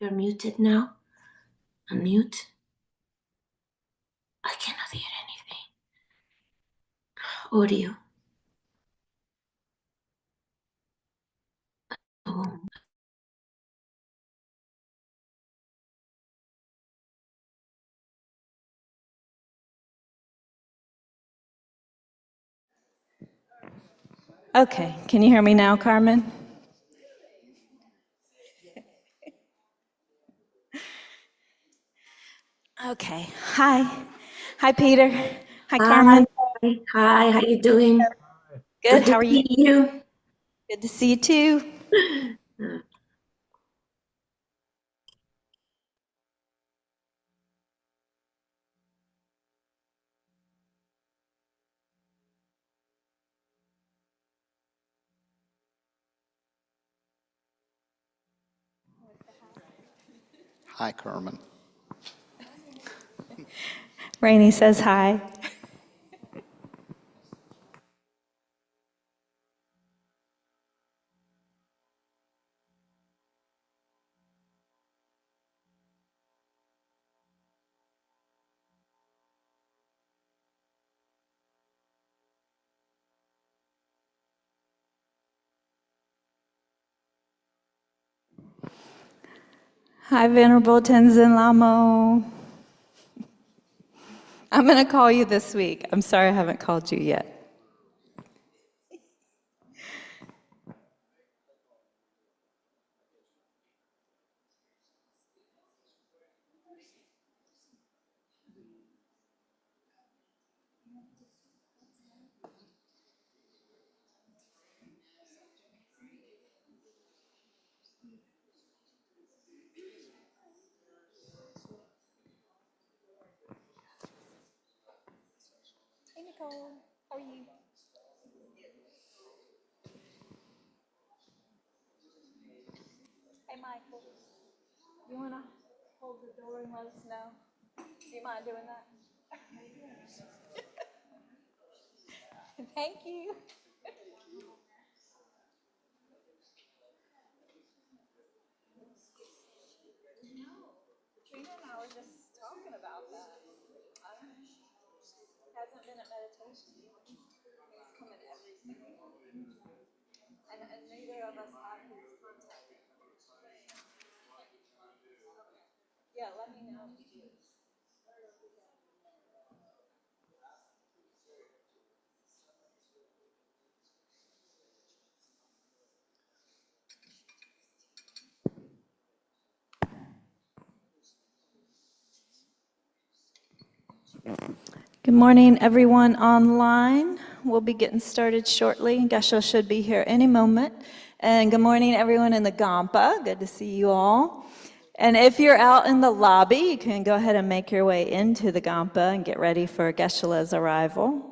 You're muted now. Unmute. I cannot hear anything. Audio. Oh. Okay, can you hear me now, Carmen? Okay, hi. Hi, Peter. Hi, Carmen. Hi, how you doing? Good, how to are you? see you. Good to see you too. Hi, Carmen. Rainey says hi. Hi, Venerable Tenzin Lamo. I'm going to call you this week. I'm sorry I haven't called you yet. Hey, Nicole. How are you? Hey, Michael. You want to hold the door and let us know? Do you mind doing that? Thank you. Katrina and I were just talking about that. Hasn't been at meditation. He's coming every single morning. And neither of us have his contact. Yeah, let me know if you do. Good morning, everyone online. We'll be getting started shortly. Geshe should be here any moment. And good morning, everyone in the Gampa. Good to see you all. And if you're out in the lobby, you can go ahead and make your way into the Gampa and get ready for Geshe-la's arrival.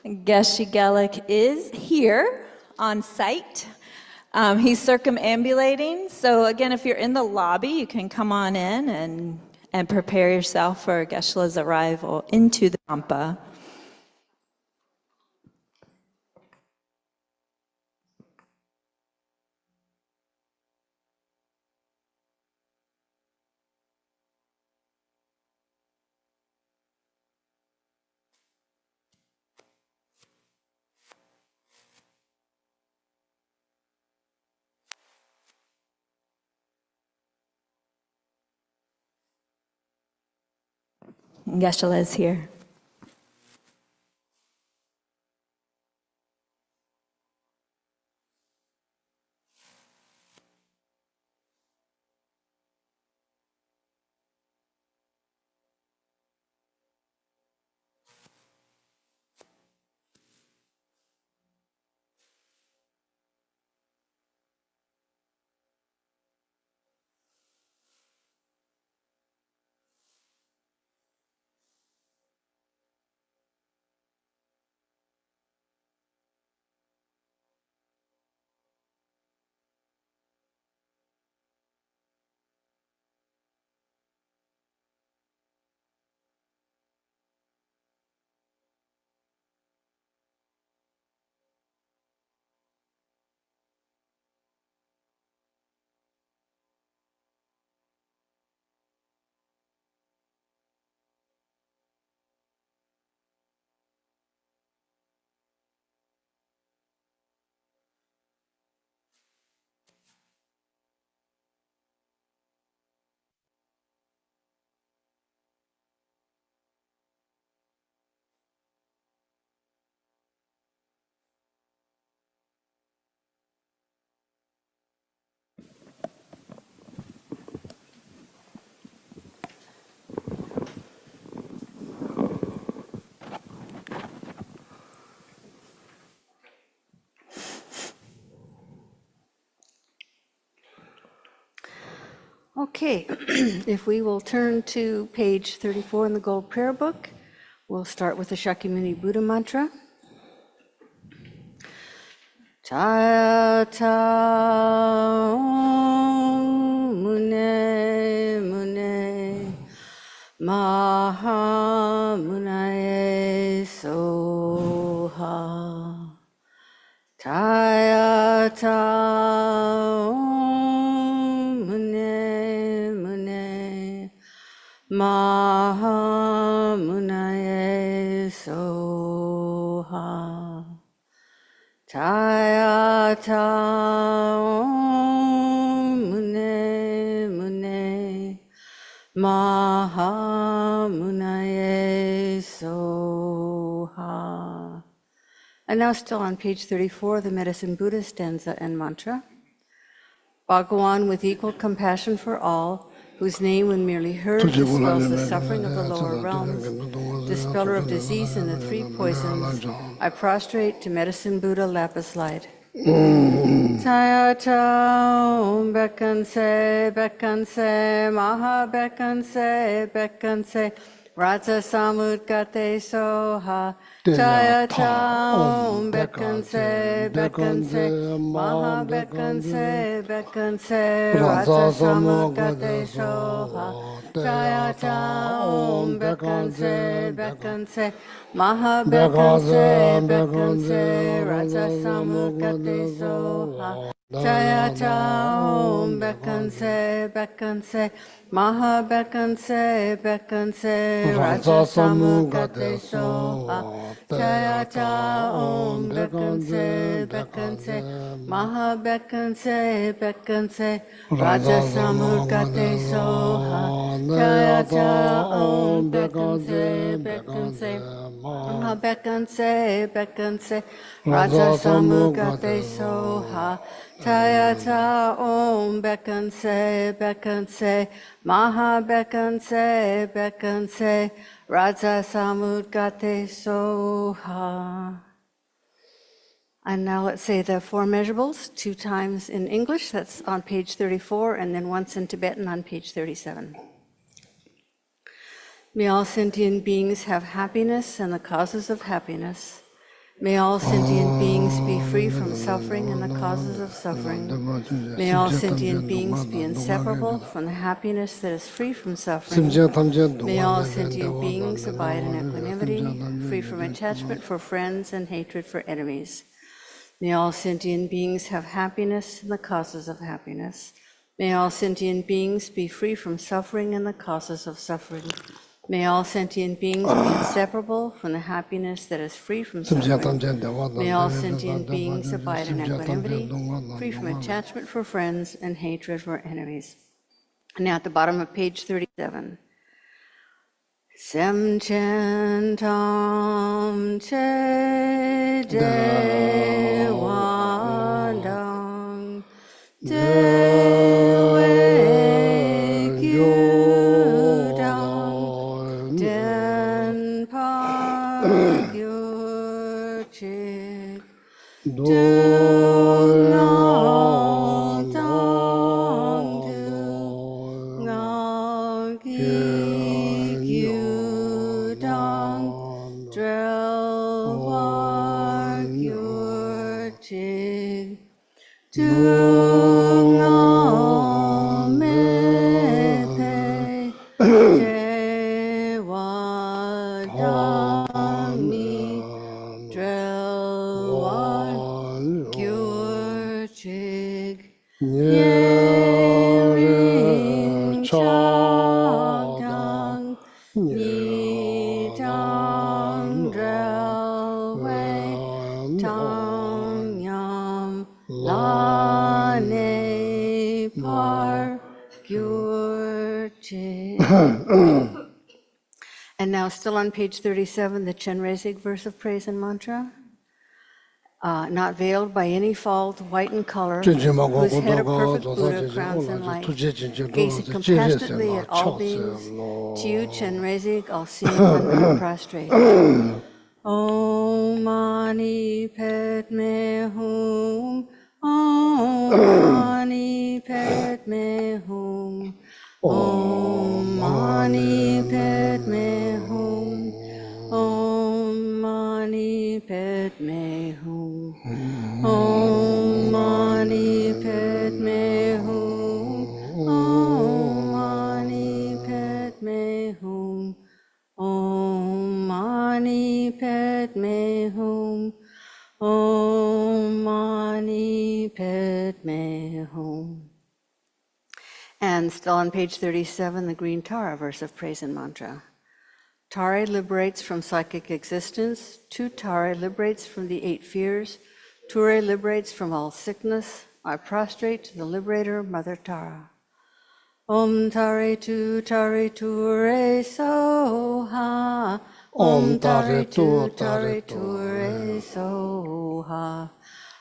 Geshe Gelik is here on site. He's circumambulating, so again, if you're in the lobby, you can come on in and prepare yourself for Geshe-la's arrival into the Kadampa. Geshe-la is here. Okay, if we will turn to page 34 in the Gold Prayer Book, we'll start with the Shakyamuni Buddha Mantra. Chaya ta Om mune mune maha munaye soha. Chaya ta Om mune mune maha munaye soha. Chaya ta Om mune mune maha munaye soha. And now still on page 34, the Medicine Buddha stanza and mantra. Bhagawan, with equal compassion for all, whose name when merely heard dispels the suffering of the lower realms, dispeller of disease and the three poisons, I prostrate to Medicine Buddha lapis light. Chaya cha Om bekanse, maha bekanse, Raja samudgate soha. Chaya cha Om bekanse, maha bekanse, Raja samudgate soha. Chaya cha Om bekanse, maha bekanse, Raja samudgate soha. Chaya cha Om bekanse, maha bekanse, Raja samudgate soha. Chaya cha Om bekanse, maha bekanse, Raja samudgate soha. Chaya cha Om bekanse, maha bekanse, Raja samudgate soha. Chaya cha Om bekanse, maha bekanse, Raja samudgate soha. And now let's say the four measurables 2 times in English, that's on page 34, and then once in Tibetan on page 37. May all sentient beings have happiness and the causes of happiness. May all sentient beings be free from suffering and the causes of suffering. May all sentient beings be inseparable from the happiness that is free from suffering. May all sentient beings abide in equanimity, free from attachment for friends and hatred for enemies. May all sentient beings have happiness and the causes of happiness. May all sentient beings be free from suffering and the causes of suffering. May all sentient beings be inseparable from the happiness that is free from suffering. May all sentient beings abide in equanimity, free from attachment for friends and hatred for enemies. And now at the bottom of page 37. Sem chen tam che de wan dang de wei gyu dang den pa gyu chik du ngao dang du ngao gi gyu dang drel wa gyu chik du ngao me pe de wa dang mi drel wa gyu chik ye ring cha dang ni dang drel wei tang yam la ne par gyur chik. And now, still on page 37, the Chenrezig verse of praise and mantra. Not veiled by any fault, white in color, whose head of perfect Buddha crowns in light, gazing compassionately at all beings, to you, Chenrezig, all seeing one man prostrate. Om Mani Padme Hum, Om Mani Padme Hum, Om Mani Padme Hum, Om Mani Padme Hum, Om Mani Padme Hum, Om Mani Padme Hum, Om Mani Padme Hum, Om Mani Padme Hum. And still on page 37, the green Tara verse of praise and mantra. Tare liberates from psychic existence. Tu Tare liberates from the 8 fears. Ture liberates from all sickness. I prostrate to the liberator, Mother Tara. Om Tare Tu Tare Ture Soha. Om Tare Tu Tare Ture Soha.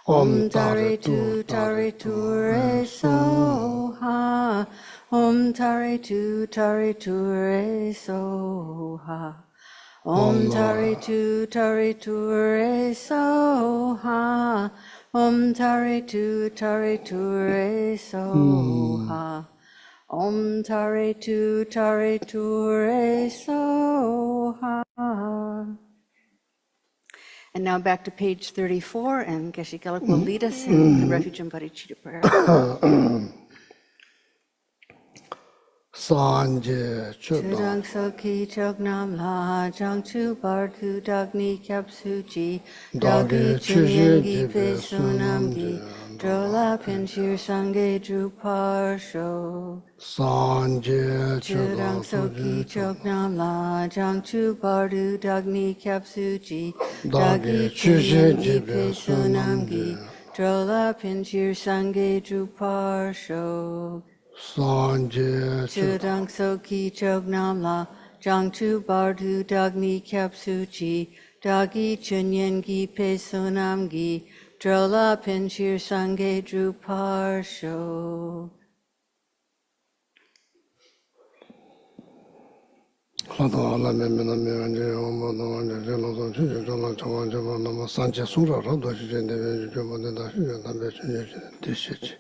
Om Tare Tu Tare Ture Soha. Om Tare Tu Tare Ture Soha. Om Tare Tu Tare Ture Soha. Om Tare Tu Tare Ture Soha. Om Tare Tu Tare Ture Soha. And now back to page 34, and Geshe Geluk will lead us in the Refuge and Bodhicitta prayer. Sanje Chudang Soki Chognam La Jang Chu Bar Tu Dagni Kyap Suji Dagi Chinyengi Pe Sunamgi Drola Pinchir Sange Drupar Sho Sanje Chudang Soki Chognam La Jang Chu Bar Tu Dagni Kyap Suji Dagi Chinyengi Pe Sunamgi Drola Pinchir Sange Drupar Sho Sanje Chudang Soki Chognam La Jang Chu Bardu Dagni Kyap Suchi Dagi Chunyengi Pe Sunamgi Drola Pinchir Sange Drupar Sho. Hada ala memena meanje omodo anje jelo chuje jola chawan jaba nama sanje sura rado chuje nebe joba de da chuje tabe chuje deshichi.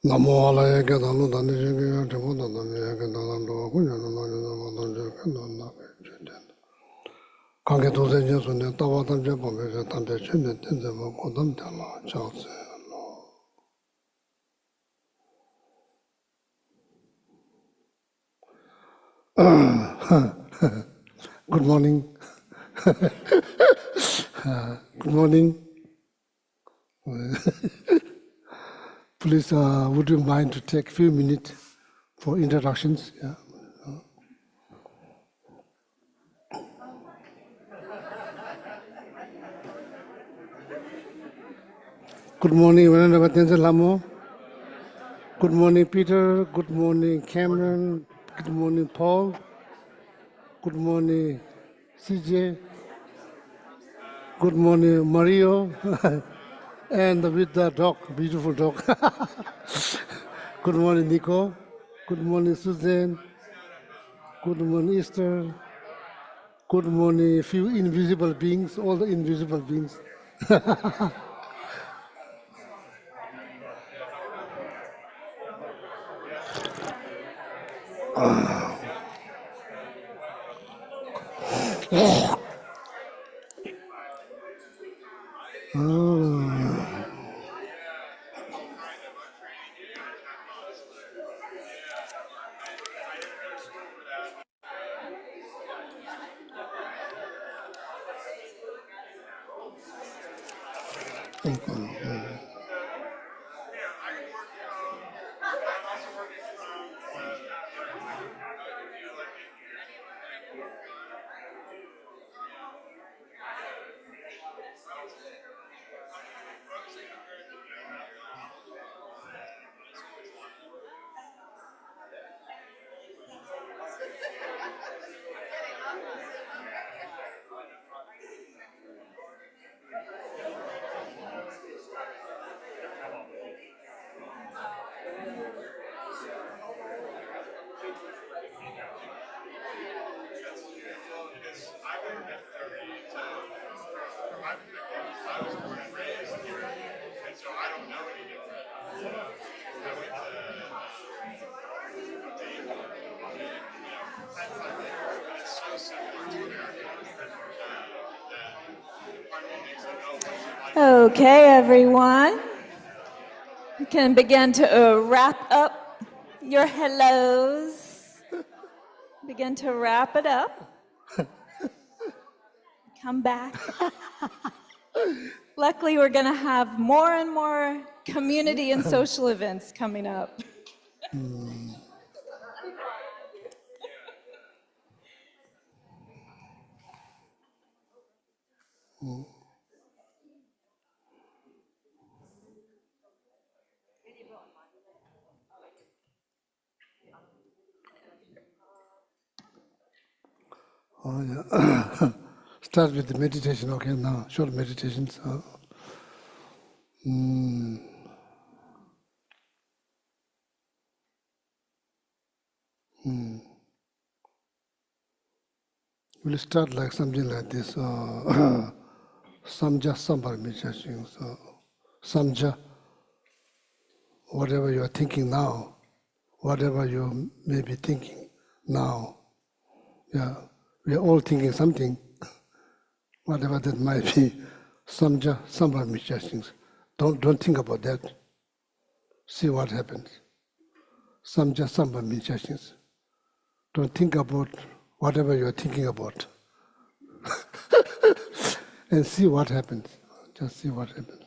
Namo ala yeke dalu dani chuje ya chabo da dani yeke dalan doa kunya nama jana mada jeke dana chuje. 관계 도세 진수는 따와 담제 보면서 담배 주면 된다 뭐 고담 달라 자세. Good morning. Good morning. Please, would you mind to take a few minutes for introductions? Yeah. Good morning, Venerable Lamo. Good morning, Peter. Good morning, Cameron. Good morning, Paul. Good morning, CJ. Good morning, Mario. And with the dog, beautiful dog. Good morning, Nico. Good morning, Suzanne. Good morning, Easter. Good morning, few invisible beings, all the invisible beings. Okay, everyone. You can begin to wrap up your hellos. Begin to wrap it up. Come back. Luckily, we're going to have more and more community and social events coming up. Oh, yeah. Start with the meditation, okay, now, short meditations. We'll start like something like this. Samja Sambar meditation. So, Samja, whatever you are thinking now, whatever you may be thinking now, yeah, we are all thinking something, whatever that might be. Samja Sambar meditations. Don't think about that. See what happens. Samja Sambar meditations. Don't think about whatever you are thinking about. And see what happens. Just see what happens.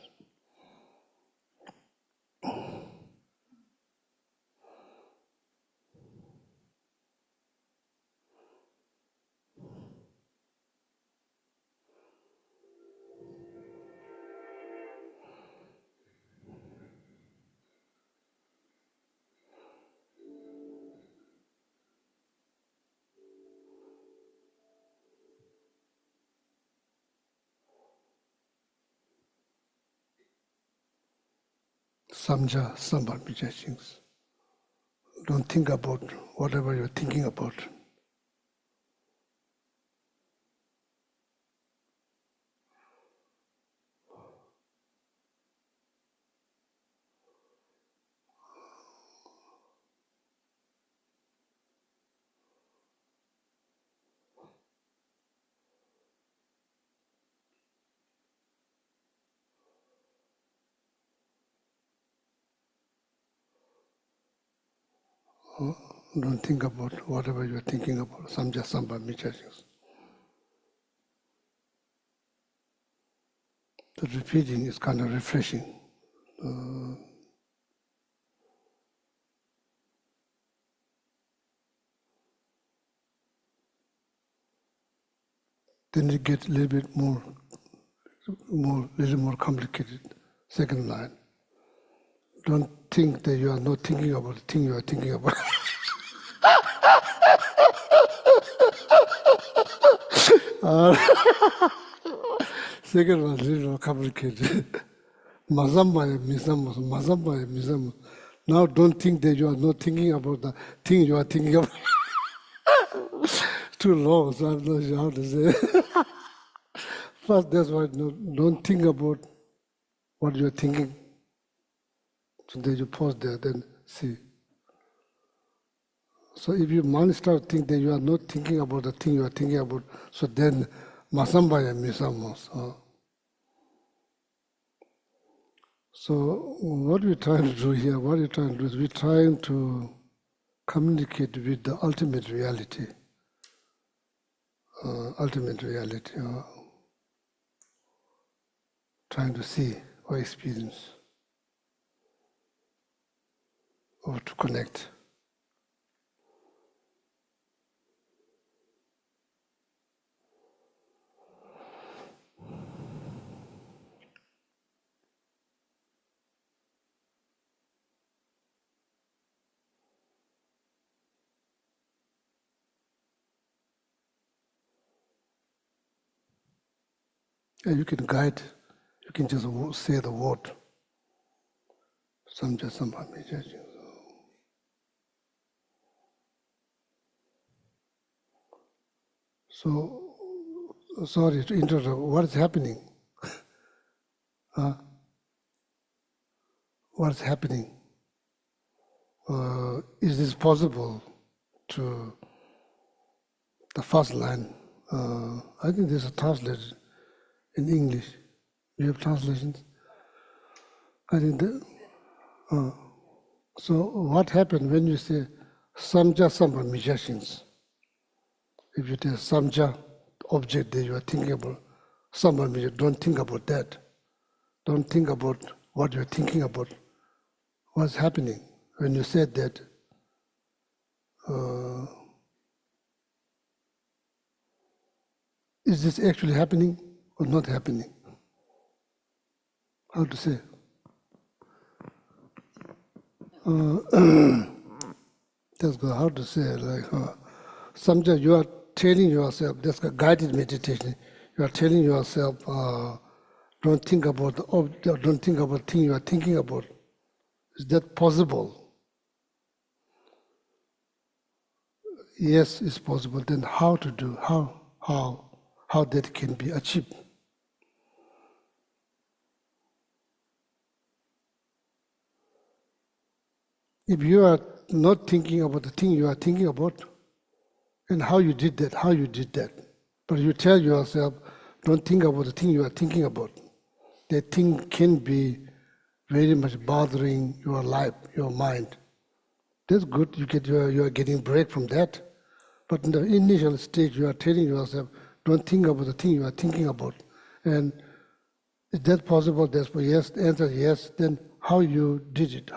Samja Sambar meditations. Don't think about whatever you're thinking about. Don't think about whatever you're thinking about. Samja Samba Michachins. The repeating is kind of refreshing. Then it gets a little bit little more complicated. Second line. Don't think that you are not thinking about the thing you are thinking about. Second one, a little more complicated. Mazambaya misamos, mazambaya misamos. Now don't think that you are not thinking about the thing you are thinking about. Too long, so I'm not sure how to say. First, that's why don't think about what you're thinking. So then you pause there, then see. So if your mind starts thinking that you are not thinking about the thing you are thinking about, so then masambaya misamos. So what we're trying to do here, what we're trying to do is we're trying to communicate with the ultimate reality. Trying to see or experience or to connect. And you can guide, you can just say the word. Samja Samba Michachins. So, sorry to interrupt, what is happening? What's happening? Is this possible to the first line? I think there's a translation in English. You have translations? I think that. So what happened when you say Samja Samba Michachins? If you tell Samja, object that you are thinking about, Samba Michachins, don't think about that. Don't think about what you're thinking about. What's happening when you said that? Is this actually happening or not happening? How to say? That's good. How to say? Like, Samja, you are telling yourself. That's a guided meditation. You are telling yourself, don't think about the object. Don't think about the thing you are thinking about. Is that possible? Yes, it's possible. Then how to do? How that can be achieved? If you are not thinking about the thing you are thinking about, and how you did that, but you tell yourself, don't think about the thing you are thinking about. That thing can be very much bothering your life, your mind. That's good. You are getting break from that. But in the initial stage, you are telling yourself, don't think about the thing you are thinking about. And is that possible? That's yes. The answer is yes. Then how you did it?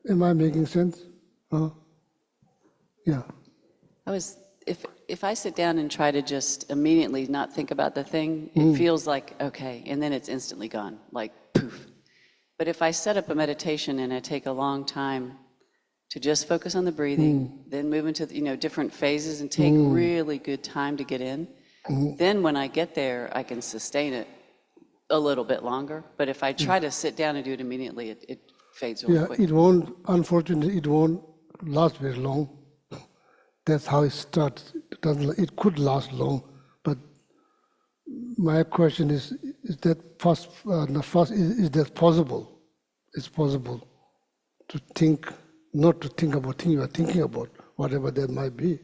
Am I making sense? Yeah. If I sit down and try to just immediately not think about the thing, it feels like, okay, and then it's instantly gone, like poof. But if I set up a meditation and I take a long time to just focus on the breathing, then move into different phases and take really good time to get in, then when I get there, I can sustain it a little bit longer. But if I try to sit down and do it immediately, it fades real quick. Unfortunately, it won't last very long. That's how it starts. It could last long, but my question is that is that possible? It's possible to think, not to think about things you are thinking about, whatever that might be.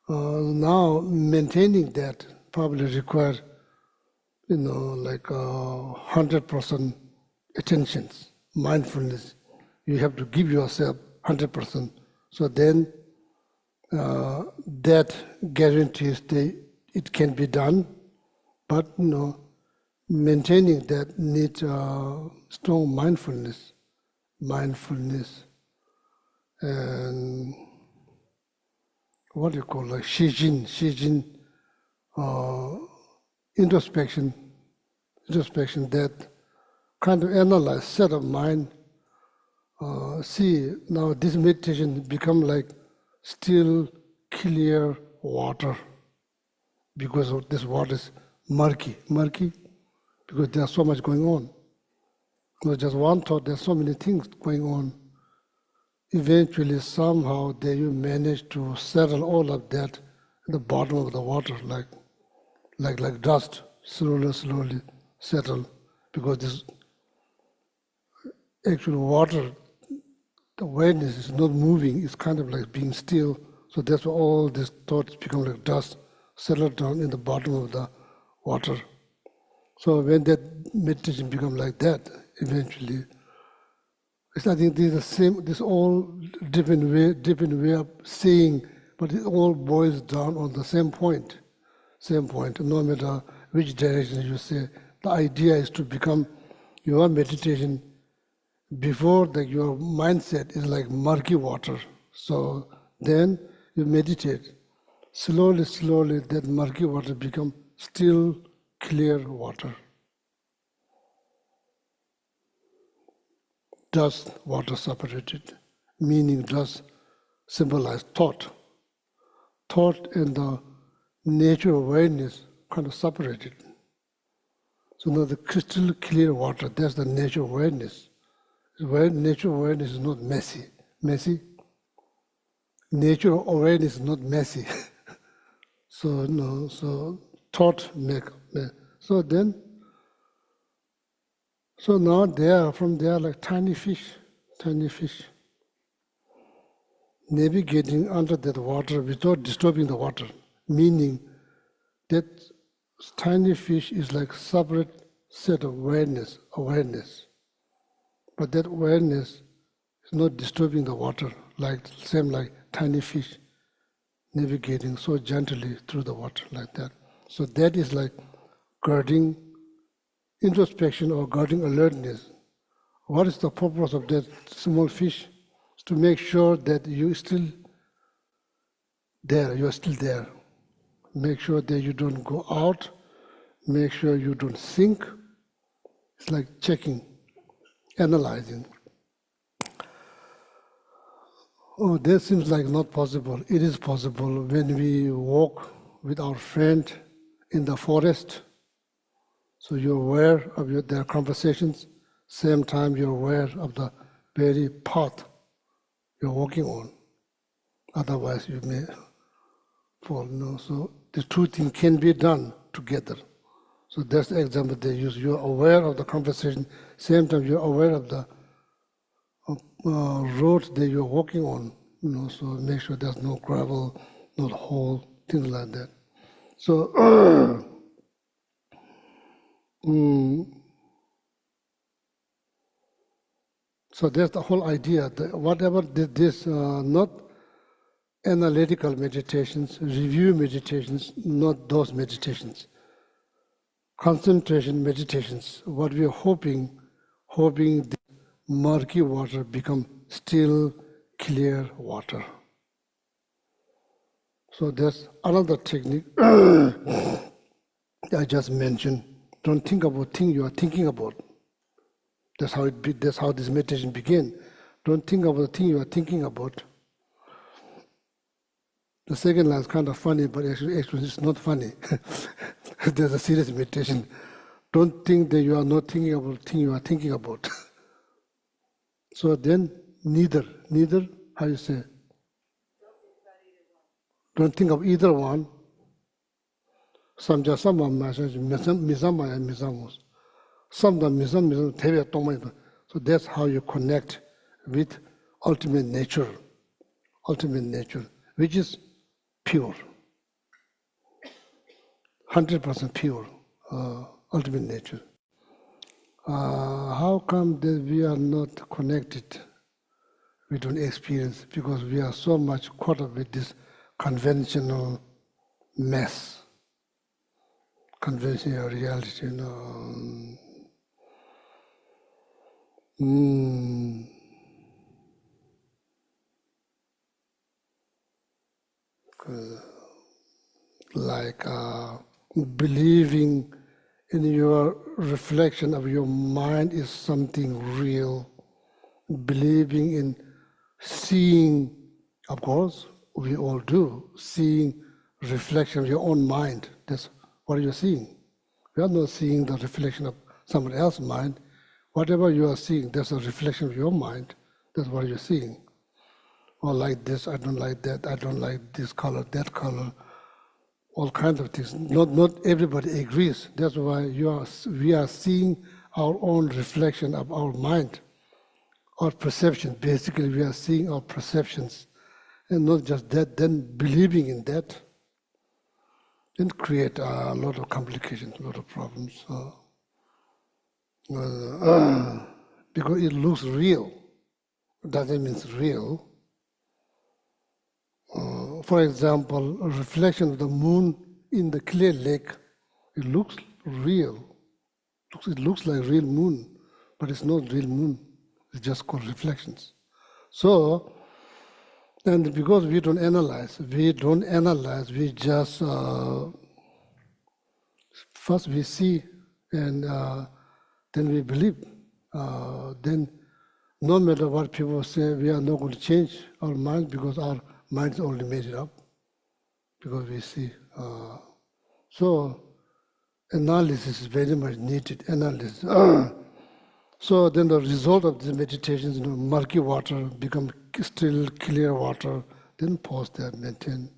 Now, maintaining that probably requires like 100% attention, mindfulness. You have to give yourself 100%. So then that guarantees it can be done, but maintaining that needs strong mindfulness, and what do you call like shijin, introspection, that kind of analyze, set of mind, see now this meditation become like still clear water, because of this water is murky, because there's so much going on. Not just one thought, there's so many things going on. Eventually, somehow, you manage to settle all of that at the bottom of the water, like dust, slowly settle, because this actual water, the awareness is not moving, it's kind of like being still. So that's why all these thoughts become like dust, settle down in the bottom of the water. So when that meditation becomes like that, eventually, I think this is the same. This all different way of saying, but it all boils down on the same point. Same point. No matter which direction you say, the idea is to become your meditation before your mindset is like murky water. So then you meditate. Slowly, that murky water become still clear water. Dust, water separated, meaning dust symbolize thought. Thought and the nature awareness kind of separated. So now the crystal clear water, that's the nature awareness. Nature awareness is not messy. Nature awareness is not messy. So thought make. So now from there like tiny fish, navigating under that water without disturbing the water, meaning that tiny fish is like separate set of awareness. But that awareness is not disturbing the water, same like tiny fish navigating so gently through the water like that. So that is like guarding introspection or guarding alertness. What is the purpose of that small fish? It's to make sure that you're still there. Make sure that you don't go out. Make sure you don't sink. It's like checking, analyzing. Oh, that seems like not possible. It is possible when we walk with our friend in the forest. So you're aware of their conversations, same time you're aware of the very path you're walking on. Otherwise you may fall. So the two things can be done together. So that's the example they use. You're aware of the conversation, same time you're aware of the road that you're walking on. So make sure there's no gravel, no hole, things like that. So so that's the whole idea. Whatever this not analytical meditations, review meditations, not those meditations. Concentration meditations. What we are hoping the murky water become still clear water. So that's another technique I just mentioned. Don't think about things you are thinking about. That's how this meditation began. Don't think about the thing you are thinking about. The second line is kind of funny, but actually it's not funny. There's a serious meditation. Don't think that you are not thinking about the thing you are thinking about. So then, neither, how you say? Don't think of either one. Samja sama misama and misamos. Samda misam teve tomai. So that's how you connect with ultimate nature, which is pure, 100% pure, ultimate nature. How come that we are not connected? We don't experience because we are so much caught up with this conventional mess, conventional reality. Like believing in your reflection of your mind is something real, believing in seeing, of course, we all do, seeing reflection of your own mind. That's what you're seeing. You are not seeing the reflection of someone else's mind. Whatever you are seeing, that's a reflection of your mind. That's what you're seeing. Or like this, I don't like that, I don't like this color, that color, all kinds of things. Not everybody agrees. That's why we are seeing our own reflection of our mind, our perception. Basically, we are seeing our perceptions. And not just that, then believing in that, then create a lot of complications, a lot of problems. Because it looks real. Doesn't mean it's real. For example, a reflection of the moon in the clear lake, it looks real. It looks like real moon, but it's not real moon. It's just called reflections. So, and because we don't analyze, we just, first we see and then we believe. Then no matter what people say, we are not going to change our mind because our minds only made it up, because we see. So analysis is very much needed, analysis. So then the result of these meditations, murky water become still clear water, then pause there, maintain.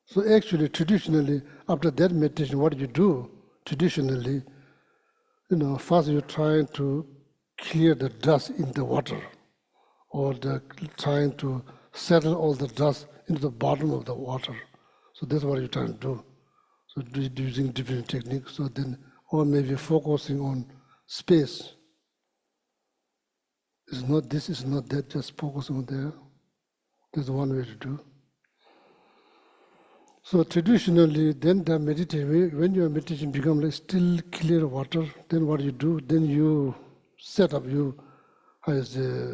So actually, traditionally, after that meditation, what you do, traditionally, first you're trying to clear the dust in the water, or trying to settle all the dust into the bottom of the water. So that's what you're trying to do. So using different techniques. So then, or maybe focusing on space. It's not this, it's not that, just focus on there. That's one way to do. So traditionally, then the meditation, when your meditation becomes like still clear water, then what you do, then you set up, you as a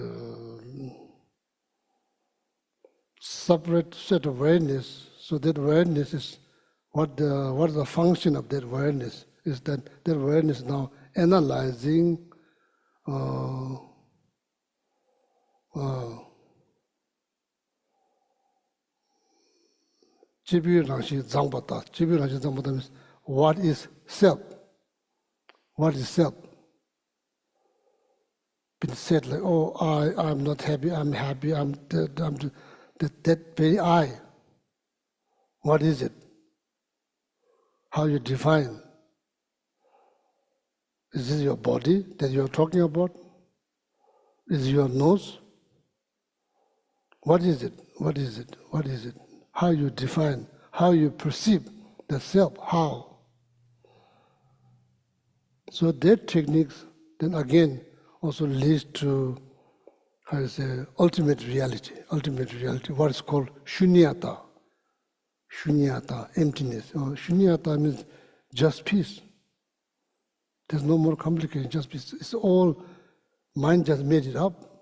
separate set of awareness. So that awareness is what the function of that awareness is, that awareness now analyzing Chibi Rangshi Zangbata. Chibi Rangshi Zangbata means what is self? What is self? Been said like, oh, I'm not happy, I'm happy, that very I. What is it? How you define? Is this your body that you're talking about? Is it your nose? What is it? What is it? What is it? How you define, how you perceive the self, how? So that techniques then again also leads to, how to say, ultimate reality, what is called shunyata. Shunyata, emptiness. Shunyata means just peace. There's no more complication, just peace. It's all, mind just made it up.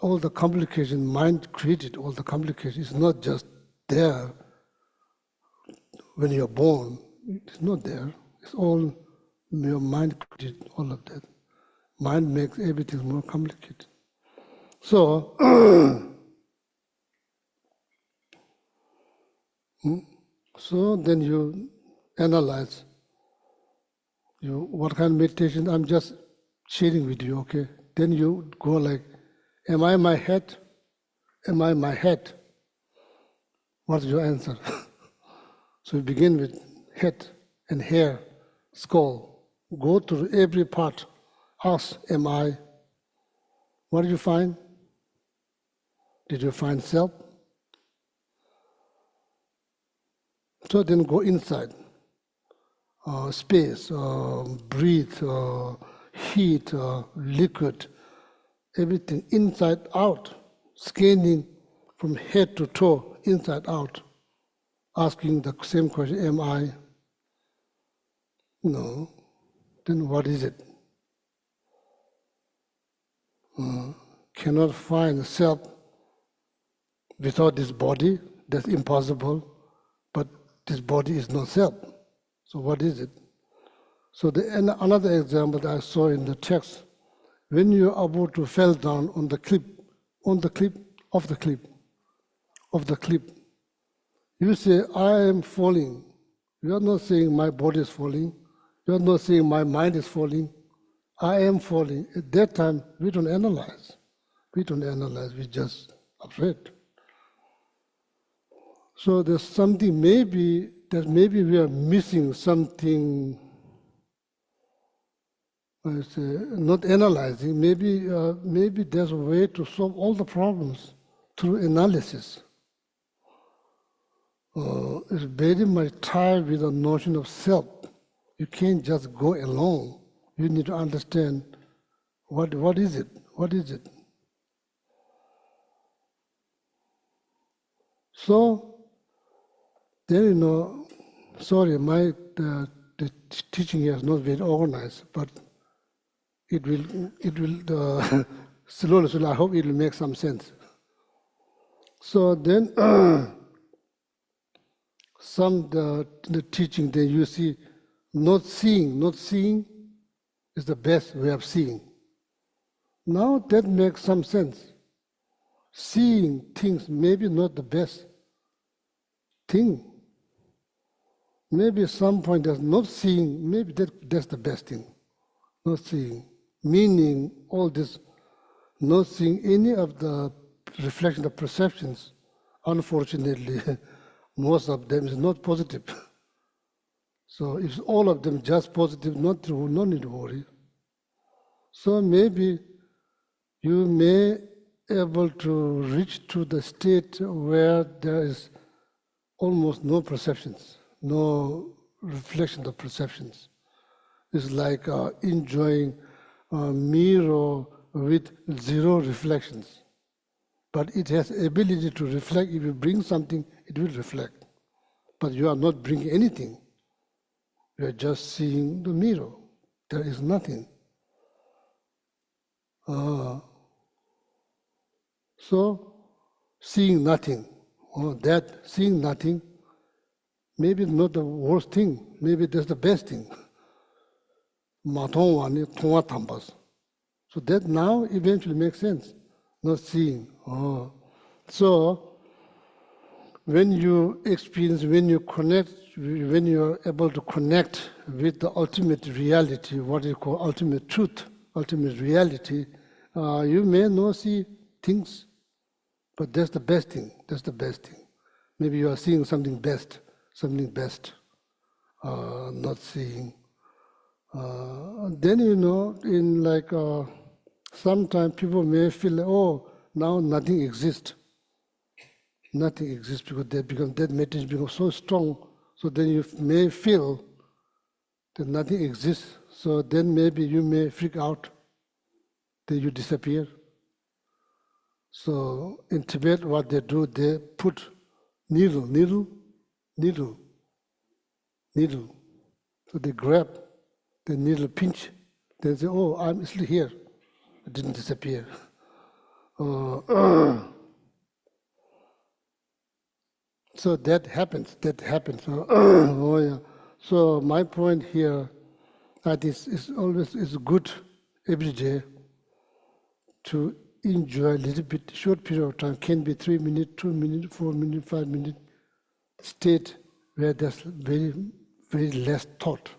All the complication, mind created all the complication. It's not just there when you're born. It's not there. It's all your mind created all of that. Mind makes everything more complicated. So, so then you analyze what kind of meditation. I'm just sharing with you, okay? Then you go like, am I my head? Am I my head? What's your answer? So you begin with head and hair, skull. Go to every part. Ask, am I? What do you find? Did you find self? So then go inside. Space, breathe, heat, liquid, everything inside out, scanning from head to toe, inside out, asking the same question, am I? No. Then what is it? Cannot find self without this body, that's impossible, but this body is not self. So what is it? So another example that I saw in the text, when you're about to fall down on the cliff, off the cliff, you say, I am falling. You are not saying my body is falling. You are not saying my mind is falling. I am falling. At that time, we don't analyze. We just afraid. So there's something maybe we are missing something, I say, not analyzing. Maybe there's a way to solve all the problems through analysis. It's very much tied with the notion of self. You can't just go along. You need to understand what is it? What is it? So then, sorry, the teaching here is not very organized, but it will slowly, I hope it will make some sense. So then, the teaching, then you see, not seeing is the best way of seeing. Now that makes some sense. Seeing things maybe not the best thing. Maybe at some point there's not seeing, maybe that's the best thing. Not seeing. Meaning all this, not seeing any of the reflection of perceptions, unfortunately, most of them is not positive. So if all of them just positive, no need to worry. So maybe you may able to reach to the state where there is almost no perceptions, no reflection of perceptions. It's like enjoying a mirror with zero reflections. But it has ability to reflect. If you bring something, it will reflect. But you are not bringing anything. You are just seeing the mirror. There is nothing. So, seeing nothing, seeing nothing, maybe not the worst thing, maybe that's the best thing. So that now eventually makes sense, not seeing. So, when you experience, when you connect, when you're able to connect with the ultimate reality, what you call ultimate truth, ultimate reality, you may not see things, but that's the best thing. That's the best thing. Maybe you are seeing something best, not seeing. Then in like sometimes people may feel like, oh, now nothing exists. Nothing exists because that message becomes so strong. So then you may feel that nothing exists. So then maybe you may freak out. Then you disappear. So in Tibet, what they do, they put needle. So they grab the needle, pinch. They say, oh, I'm still here. I didn't disappear. So that happens. So, oh yeah. So my point here, that is always good every day to enjoy a little bit, short period of time, can be 3 minutes, 2 minutes, 4 minutes, 5 minutes, state where there's very, very less thought,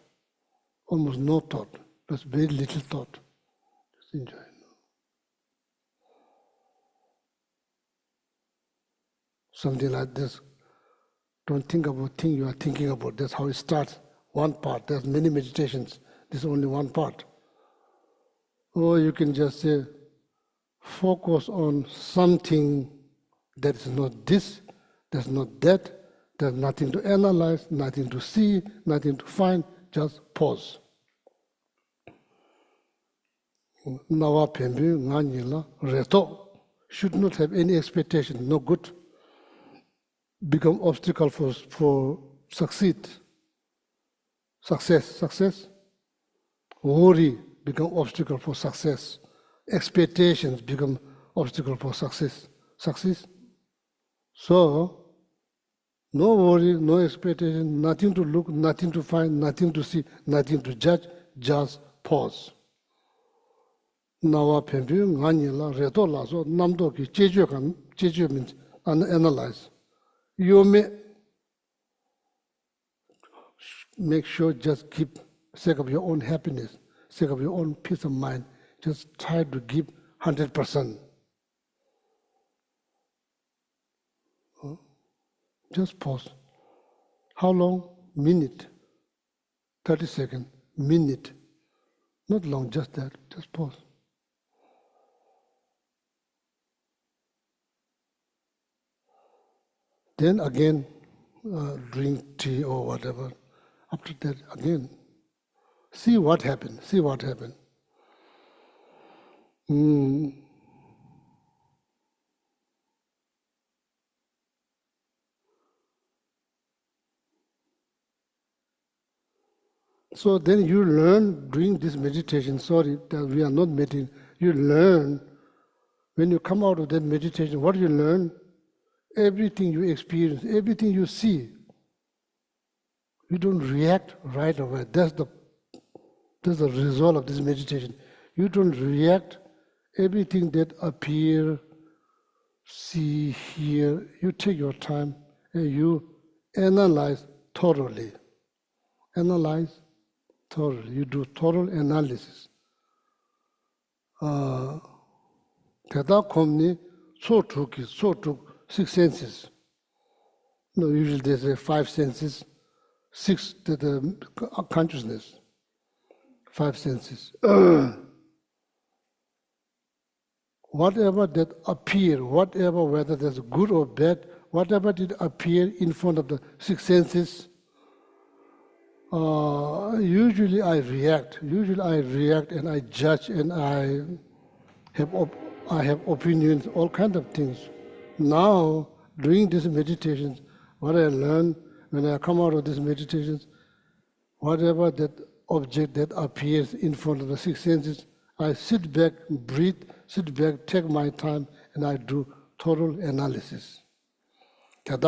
almost no thought, there's very little thought. Just enjoy. Something like this. Don't think about things you are thinking about. That's how it starts. One part. There's many meditations. This is only one part. Or you can just say, focus on something There is not this, there's not that, there's nothing to analyze, nothing to see, nothing to find, just pause. Nawa pembi ngani la reto should not have any expectation, no good. Become obstacle for success. Worry become obstacle for success. Expectations become obstacle for success. So, no worry, no expectation, nothing to look, nothing to find, nothing to see, nothing to judge, just pause. Nawa pempi ngani la reto la so namdo ki jeju means analyze. You may make sure just keep sake of your own happiness, sake of your own peace of mind, just try to give 100%. Just pause. How long? Minute. 30 seconds. Minute. Not long, just that. Just pause. Then again, drink tea or whatever. After that, again, see what happened. See what happened. So then you learn doing this meditation. Sorry that we are not meditating. You learn when you come out of that meditation. What you learn? Everything you experience, everything you see, you don't react right away. That's the result of this meditation. You don't react. Everything that appear, see, hear, you take your time and you analyze thoroughly. Analyze thoroughly. You do thorough analysis. Teta komni so took 6 senses. No, usually they say 5 senses, 6 the consciousness, 5 senses. Whatever that appear, whatever, whether that's good or bad, whatever did appear in front of the 6 senses, usually I react. Usually I react and I judge and I have opinions, all kinds of things. Now, doing these meditations, what I learn when I come out of these meditations, whatever that object that appears in front of the 6 senses, I sit back, breathe, sit back, take my time, and I do total analysis. If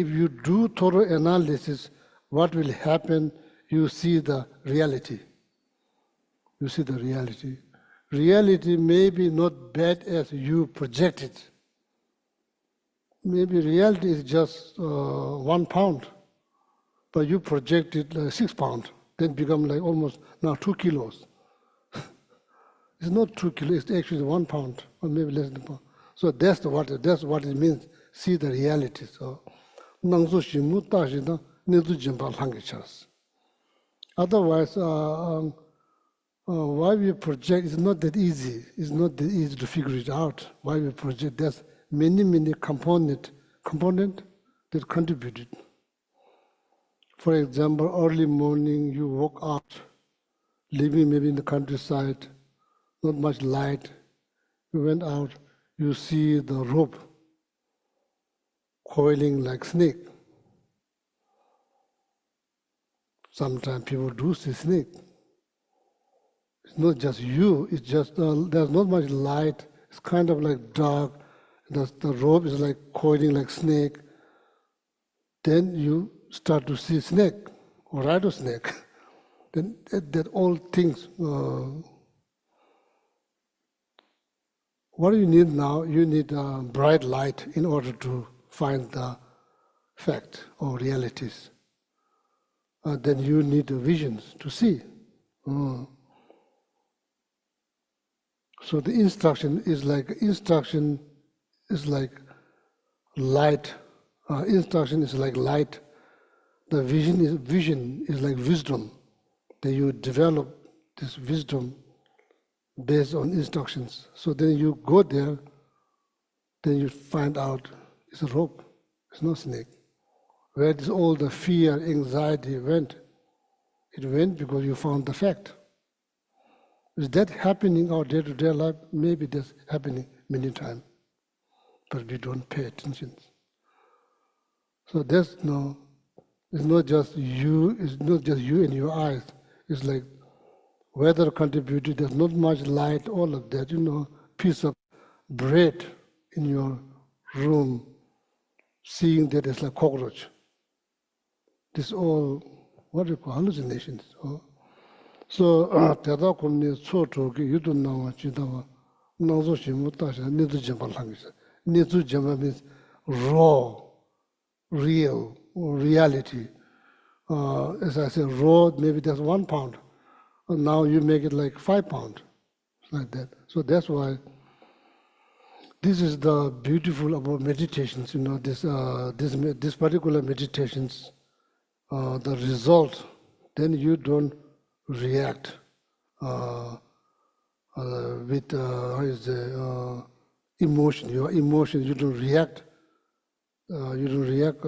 you do total analysis, what will happen? You see the reality. You see the reality. Reality may be not bad as you projected. Maybe reality is just 1 pound, but you projected 6 pounds, then become like almost now 2 kilos. It's not 2 kilos, it's actually 1 pound, or maybe less than a pound. So that's what it means, see the reality. So, otherwise, why we project is not that easy. It's not that easy to figure it out. Why we project, there's many component that contributed. For example, early morning you woke up, living maybe in the countryside, not much light. You went out, you see the rope coiling like snake. Sometimes people do see snake. It's not just you, it's just there's not much light. It's kind of like dark. The rope is like coiling like snake. Then you start to see snake or rattlesnake. Then that all things. What do you need now? You need bright light in order to find the fact or realities. Then you need visions to see. So the instruction is like light. Instruction is like light. The vision is like wisdom. That you develop this wisdom based on instructions. So then you go there, then you find out it's a rope, it's not snake. Where does all the fear, anxiety went? It went because you found the fact. Is that happening in our day-to-day life? Maybe that's happening many times, but we don't pay attention. So there's no, it's not just you and your eyes. It's like weather contributed, there's not much light, all of that, piece of bread in your room, seeing that it's like cockroach. This all, what do you call hallucinations? So, Tada Kumni Soto, you don't know what you know. Nazo Shimutasha, Nizu Jamba language. Nizu Jamba means raw, real, or reality. As I said, raw, maybe that's 1 pound. And now you make it like 5 pounds, like that. So that's why this is the beautiful about meditations, this particular meditations, the result, then you don't react with emotion. Your emotion, you don't react. You don't react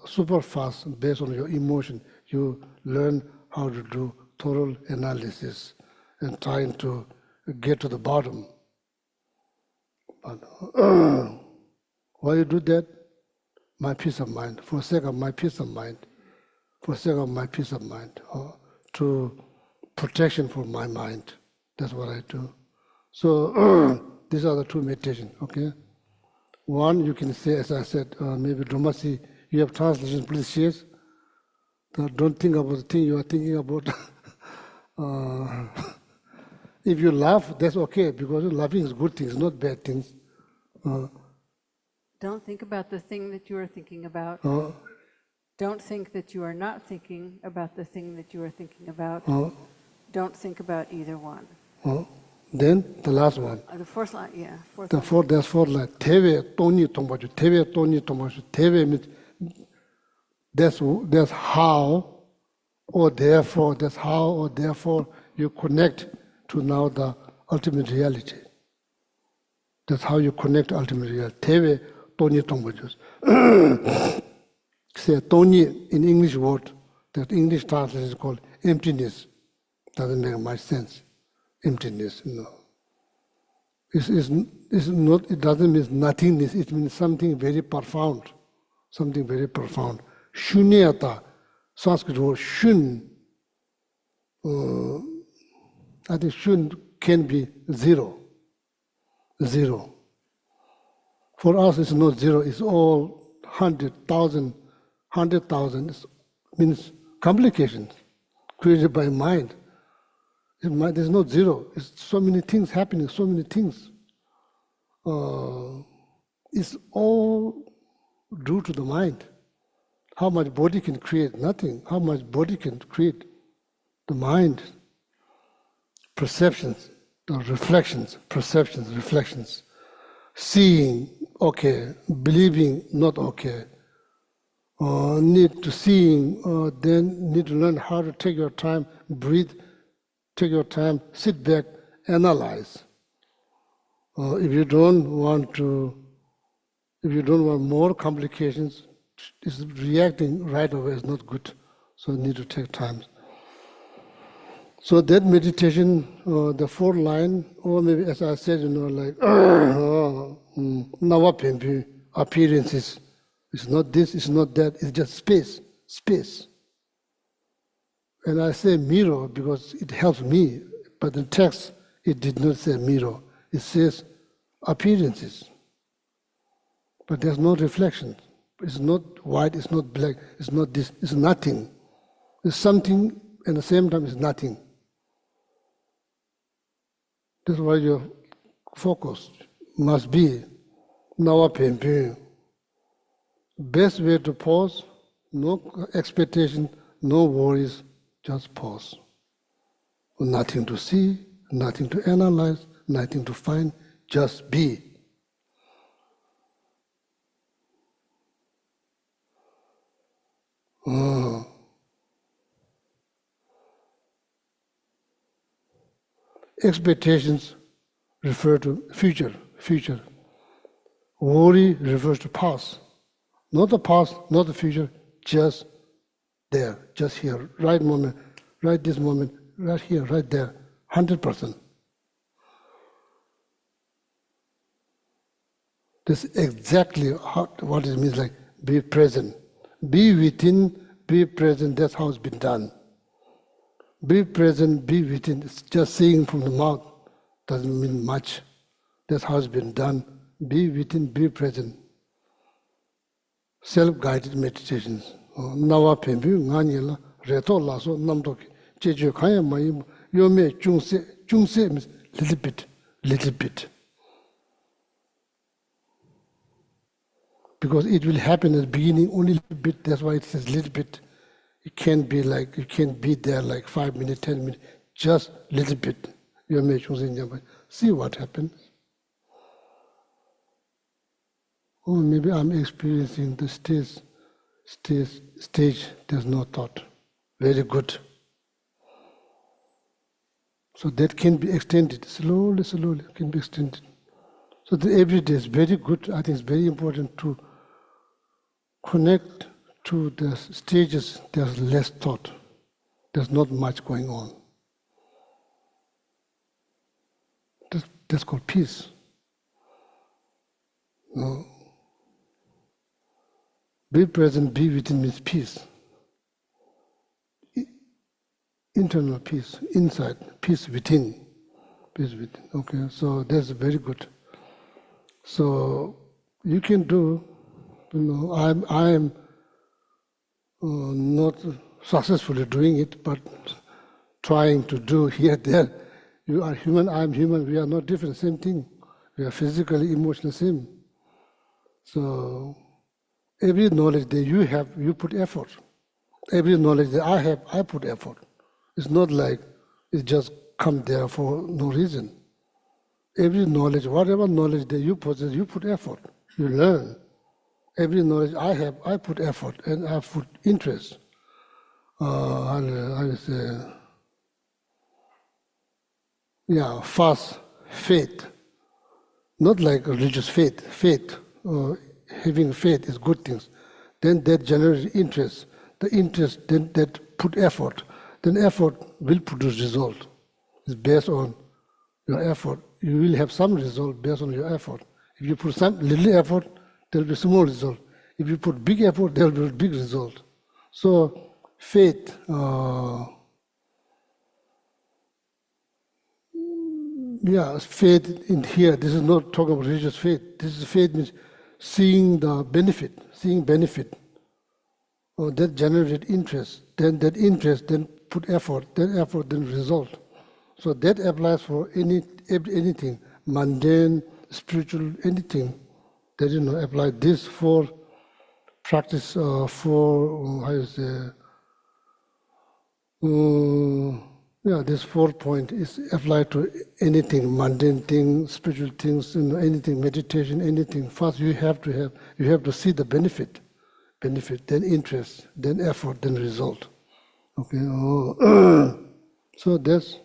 super fast based on your emotion. You learn how to do thorough analysis and trying to get to the bottom. But why you do that? My peace of mind. For the sake of my peace of mind. For the sake of my peace of mind. To protection for my mind. That's what I do. So these are the two meditations, okay? One, you can say, as I said, maybe Dhamasi, you have translation, please share. Don't think about the thing you are thinking about. If you laugh, that's okay, because laughing is good things, not bad things. Don't think about the thing that you are thinking about. Don't think that you are not thinking about the thing that you are thinking about. Don't think about either one. Then the last one. The fourth line, yeah. There's fourth line. Tewe toni tongbachu. Tewe toni tongbachu. Tewe means that's how or therefore. That's how or therefore you connect to now the ultimate reality. That's how you connect to ultimate reality. Tewe toni tongbachu. Say toni in English word. That English translation is called emptiness. Doesn't make much sense. Emptiness, It's not, it doesn't mean nothingness, it means something very profound. Something very profound. Shunyata, Sanskrit word shun. I think shun can be zero. Zero. For us, it's not zero, it's all 100,000. 100,000 means complications created by mind. There's no zero. It's so many things happening, so many things. It's all due to the mind. How much body can create? Nothing. How much body can create? The mind. Perceptions, the reflections, perceptions, reflections. Seeing, okay. Believing, not okay. Need to seeing, then need to learn how to take your time, breathe, take your time, sit back, analyze. If you don't want more complications, it's reacting right away is not good. So you need to take time. So that meditation, the fourth line, or maybe as I said, like Nawapempi, appearances. It's not this, it's not that, it's just space, space. And I say mirror because it helps me, but the text, it did not say mirror. It says appearances. But there's no reflection. It's not white, it's not black, it's not this, it's nothing. It's something, and at the same time it's nothing. That's why your focus must be Nawapempi. Best way to pause, no expectation, no worries, just pause. Nothing to see, nothing to analyze, nothing to find, just be. expectations refer to future. Worry refers to past. Not the past, not the future, just there, just here, right moment, right this moment, right here, right there, 100%. That's exactly what it means, like be present. Be within, be present, that's how it's been done. Be present, be within, it's just saying from the mouth doesn't mean much. That's how it's been done. Be within, be present. Self-guided meditations. Nawa pembu ngani la reto la so namdoki. Jeju kaya mai yome jungse means little bit. Because it will happen at the beginning only a little bit. That's why it says little bit. It can't be like you can't be there like 5 minutes, 10 minutes. Just little bit. Yome jungse. See what happens. Oh, maybe I'm experiencing the stage, there's no thought. Very good. So that can be extended, slowly can be extended. So the every day is very good. I think it's very important to connect to the stages there's less thought. There's not much going on. That's called peace. No. Be present, be within means peace. Internal peace, inside, peace within. Peace within. Okay, so that's very good. So you can do, I'm not successfully doing it, but trying to do here, there. You are human, I'm human, we are not different, same thing. We are physically, emotionally same. So every knowledge that you have, you put effort. Every knowledge that I have, I put effort. It's not like it just come there for no reason. Every knowledge, whatever knowledge that you possess, you put effort. You learn. Every knowledge I have, I put effort and I put interest. I would say, fast faith. Not like religious faith. Faith. Having faith is good things. Then that generates interest. The interest, then that put effort. Then effort will produce result. It's based on your effort. You will have some result based on your effort. If you put some little effort, there will be small result. If you put big effort, there will be a big result. So faith, faith in here, this is not talking about religious faith. This is faith means seeing the benefit, seeing benefit. Or that generated interest. Then that interest, then put effort, then result. So that applies for anything, mundane, spiritual, anything. That apply this for practice this 4 point is applied to anything, mundane things, spiritual things, anything, meditation, anything. First you have to see the benefit, then interest, then effort, then result. Okay. So that's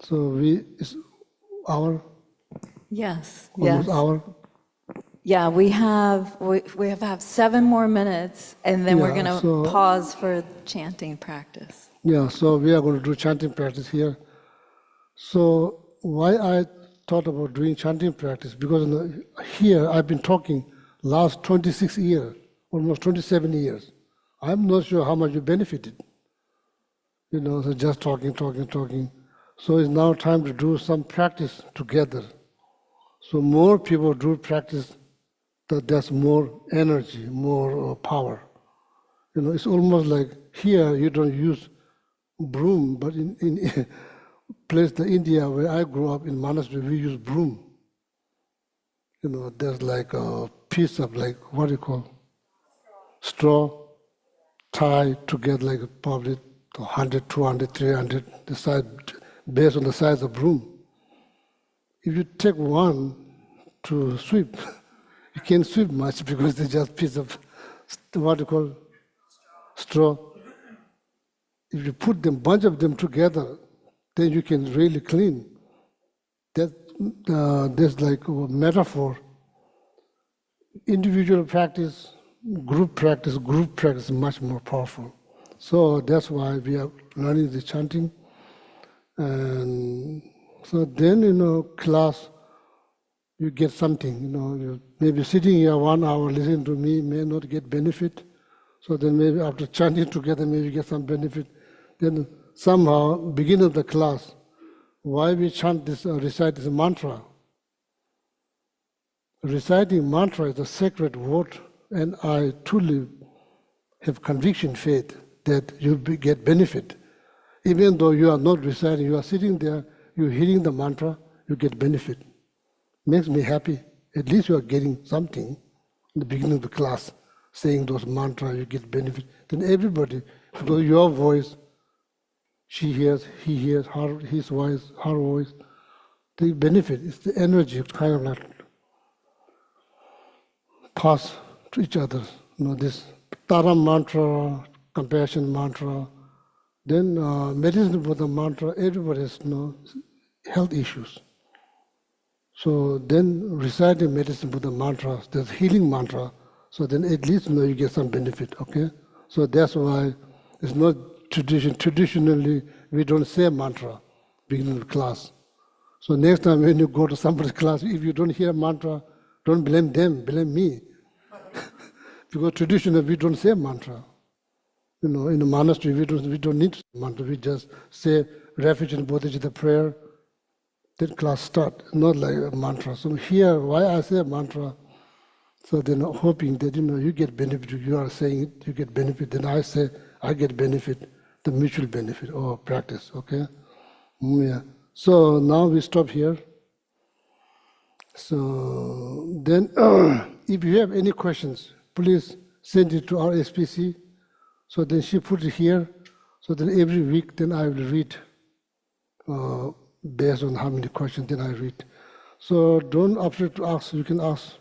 it's our Yes. almost our. Yeah, we have 7 more minutes, and then we're going to pause for chanting practice. Yeah, so we are going to do chanting practice here. So why I thought about doing chanting practice, because here I've been talking last 26 years, almost 27 years. I'm not sure how much you benefited. So just talking. So it's now time to do some practice together. So more people do practice, that there's more energy, more power. It's almost like here you don't use broom, but in place like India where I grew up in monastery, we use broom. There's like a piece of what do you call straw tied together like probably 100, 200, 300, the size based on the size of broom. If you take one to sweep, you can't sweep much because it's just piece of what you call straw. If you put them, bunch of them together, then you can really clean. That's like a metaphor. Individual practice, group practice is much more powerful. So that's why we are learning the chanting. And so then, class, you get something, you maybe sitting here 1 hour listening to me may not get benefit. So then maybe after chanting together, maybe get some benefit. Then somehow, beginning of the class, why we chant this, recite this mantra? Reciting mantra is a sacred word, and I truly have conviction, faith, that you get benefit. Even though you are not reciting, you are sitting there, you're hearing the mantra, you get benefit. Makes me happy. At least you are getting something in the beginning of the class, saying those mantras, you get benefit. Then everybody, because your voice, she hears, he hears, his voice, her voice, the benefit is the energy kind of like pass to each other. This Tara mantra, compassion mantra, then medicine for the mantra, everybody has health issues. So then reciting medicine for the mantra, there's healing mantra, so then at least you get some benefit, okay? So that's why it's not tradition. Traditionally, we don't say mantra beginning of class. So next time when you go to somebody's class, if you don't hear mantra, don't blame them, blame me. Because traditionally we don't say mantra. In the monastery we don't need mantra. We just say refuge and bodhicitta prayer. Then class start, not like a mantra. So here, why I say mantra? So then hoping that you get benefit. You are saying it, you get benefit. Then I say I get benefit, the mutual benefit or practice. Okay. Yeah. So now we stop here. So then, if you have any questions, please send it to our SPC. So then she put it here. So then every week, then I will read based on how many questions then I read. So don't afraid to ask. You can ask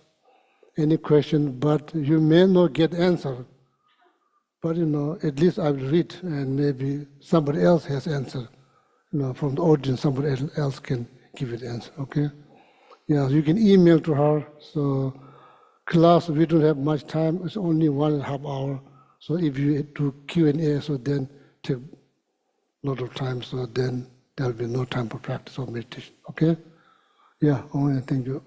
any question, but you may not get answer. But at least I will read, and maybe somebody else has answer. From the audience, somebody else can give it answer. Okay. Yeah, you can email to her. So class, we don't have much time. It's only 1.5 hours. So if you do Q&A, so then take a lot of time. So then there'll be no time for practice or meditation. Okay? Yeah, thank you.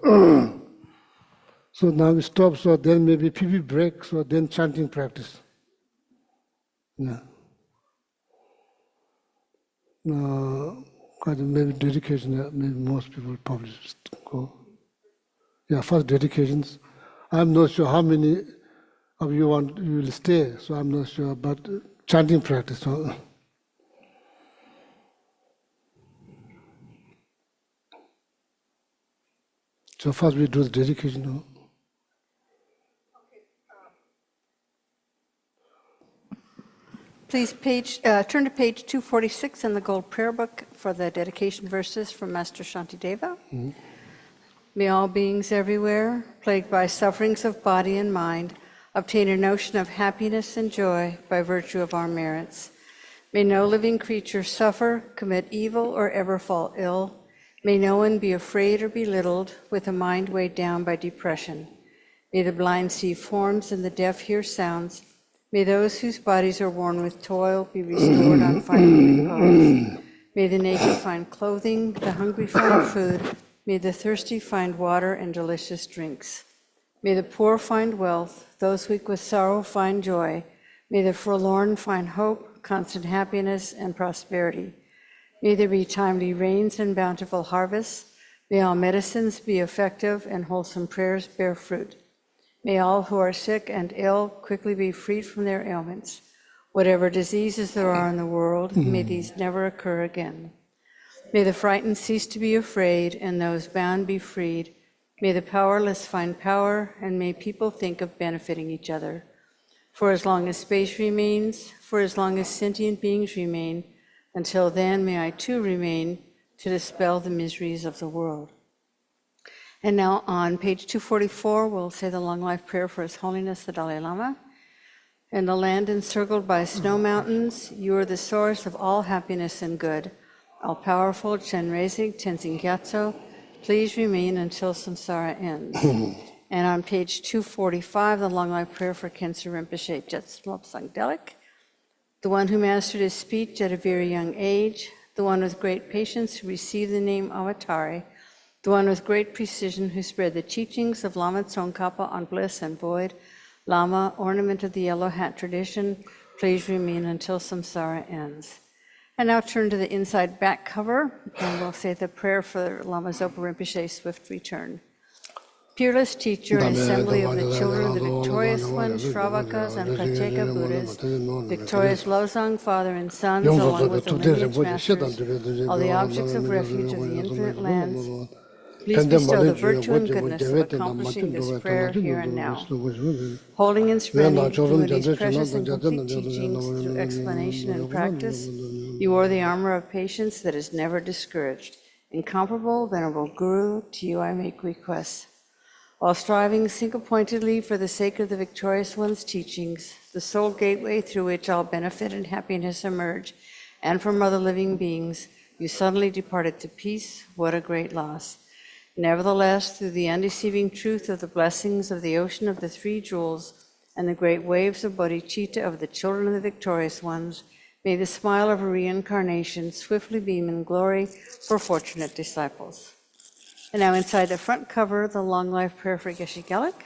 So now we stop. So then maybe PP break. So then chanting practice. Yeah. Maybe dedication. Maybe most people probably go. Yeah, first dedications. I'm not sure how many of you will stay, so I'm not sure, but chanting practice. So first we do the dedication. Please turn to page 246 in the Gold Prayer Book for the dedication verses from Master Shantideva. Mm-hmm. May all beings everywhere, plagued by sufferings of body and mind, obtain a notion of happiness and joy by virtue of our merits. May no living creature suffer, commit evil, or ever fall ill. May no one be afraid or belittled with a mind weighed down by depression. May the blind see forms and the deaf hear sounds. May those whose bodies are worn with toil be restored on finding repose. May the naked find clothing, the hungry find food. May the thirsty find water and delicious drinks. May the poor find wealth, those weak with sorrow find joy. May the forlorn find hope, constant happiness, and prosperity. May there be timely rains and bountiful harvests. May all medicines be effective and wholesome prayers bear fruit. May all who are sick and ill quickly be freed from their ailments. Whatever diseases there are in the world, may these never occur again. May the frightened cease to be afraid, and those bound be freed. May the powerless find power, and may people think of benefiting each other. For as long as space remains, for as long as sentient beings remain, until then may I too remain to dispel the miseries of the world. And now on page 244, we'll say the long life prayer for His Holiness the Dalai Lama. In the land encircled by snow mountains, you are the source of all happiness and good. all-powerful Chenrezig Tenzin Gyatso, please remain until samsara ends. And on page 245, the long life prayer for Khensa Rinpoche Jetslop Sangdelik, the one who mastered his speech at a very young age, the one with great patience who received the name Avatari, the one with great precision who spread the teachings of Lama Tsongkhapa on bliss and void, Lama, ornament of the yellow hat tradition, please remain until samsara ends. And now turn to the inside back cover, and we'll say the prayer for Lama Zopa Rinpoche's swift return. Peerless teacher and assembly of the children of the victorious ones, Shravakas and Pratyeka Buddhas, victorious Losang, father and sons, along with the lineage masters, all the objects of refuge of the infinite lands, please bestow the virtue and goodness of accomplishing this prayer here and now. Holding and spreading through these precious and complete teachings through explanation and practice, you are the armor of patience that is never discouraged. Incomparable, venerable Guru, to you I make requests. While striving single-pointedly for the sake of the victorious one's teachings, the sole gateway through which all benefit and happiness emerge, and from other living beings, you suddenly departed to peace. What a great loss. Nevertheless, through the undeceiving truth of the blessings of the ocean of the three jewels and the great waves of bodhicitta of the children of the victorious ones, may the smile of a reincarnation swiftly beam in glory for fortunate disciples. And now inside the front cover, the long life prayer for Geshe Gelik.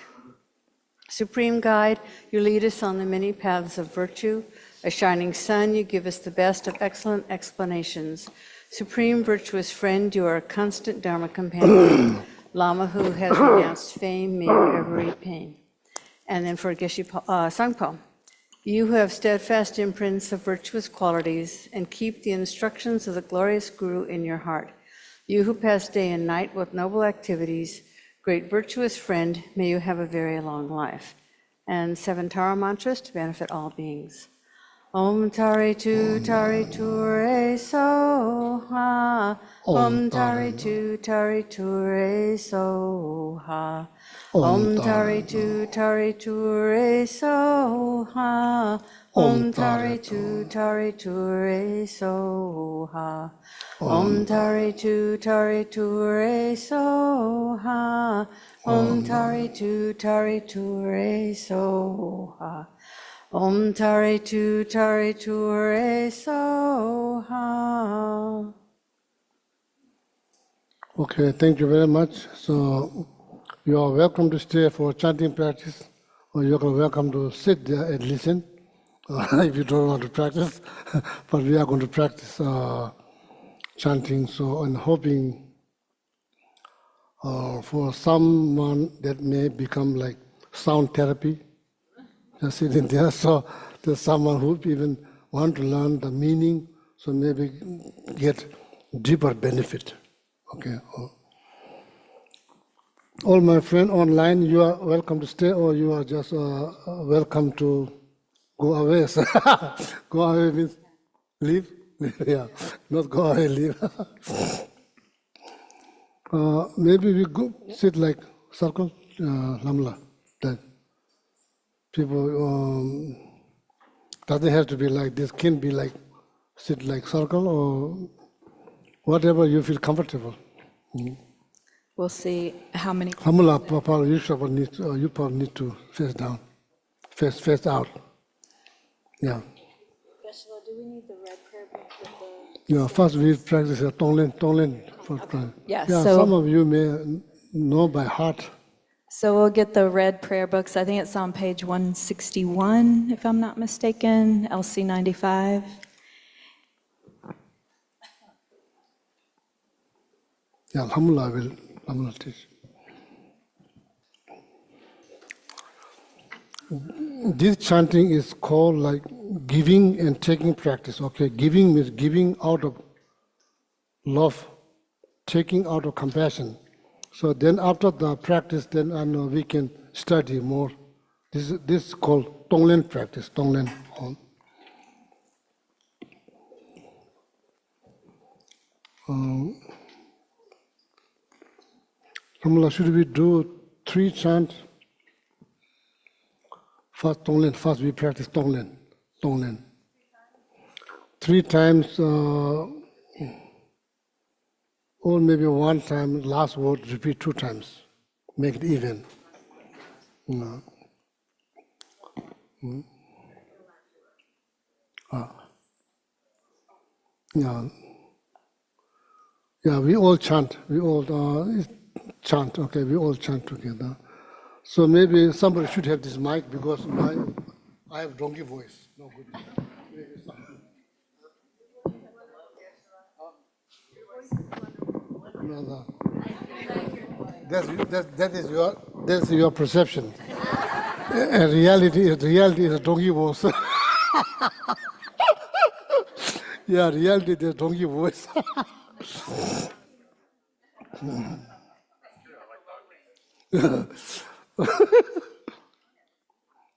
Supreme Guide, you lead us on the many paths of virtue. A shining sun, you give us the best of excellent explanations. Supreme virtuous friend, you are a constant Dharma companion. Lama who has renounced fame, may you ever repay. And then for Geshe Sangpo, you who have steadfast imprints of virtuous qualities and keep the instructions of the glorious Guru in your heart. You who pass day and night with noble activities, great virtuous friend, may you have a very long life. And 7 Tara mantras to benefit all beings. Om Tari Tu Re So Ha. Om Tari Tu Re So Ha. Om Tari Tu Re So Ha. Om Tari Tu Re So Ha. Om Tari Tu Re So Ha. Om Tari Tu Re So Ha. Om Tari Tu Re So Ha. Okay, thank you very much. So you are welcome to stay for chanting practice, or you are welcome to sit there and listen if you don't want to practice. But we are going to practice chanting, so I'm hoping for someone that may become like sound therapy, just sitting there. So there's someone who even want to learn the meaning, so maybe get deeper benefit. Okay. All my friends online, you are welcome to stay, or you are just welcome to go away. Go away means leave. Yeah, not go away, leave. Maybe we go sit like circle, Lamla. That people doesn't have to be like this. Can be like sit like circle or whatever you feel comfortable. We'll see how many. Hamula, Papa, you probably need to face down, face out. Yeah. Geshe, do we need the red prayer book with the... Yeah, first we practice Tonglen first time. Yeah, Yeah, so- some of you may know by heart. So we'll get the red prayer books. I think it's on page 161, if I'm not mistaken, LC 95. Yeah, Alhamdulillah will teach. This chanting is called like giving and taking practice. Okay, giving means giving out of love, taking out of compassion. So then after the practice, then I know we can study more. This is called Tonglen practice, Tonglen. Alhamdulillah, should we do 3 chants? First Tonglen, first we practice Tonglen. 3 times or maybe one time, last word repeat 2 times, make it even. No. Yeah. Yeah, we all chant. We all chant. Okay, we all chant together. So maybe somebody should have this mic because I have donkey voice. No good. No, no. That's your perception. And reality is a donkey voice. Yeah, reality is a donkey voice.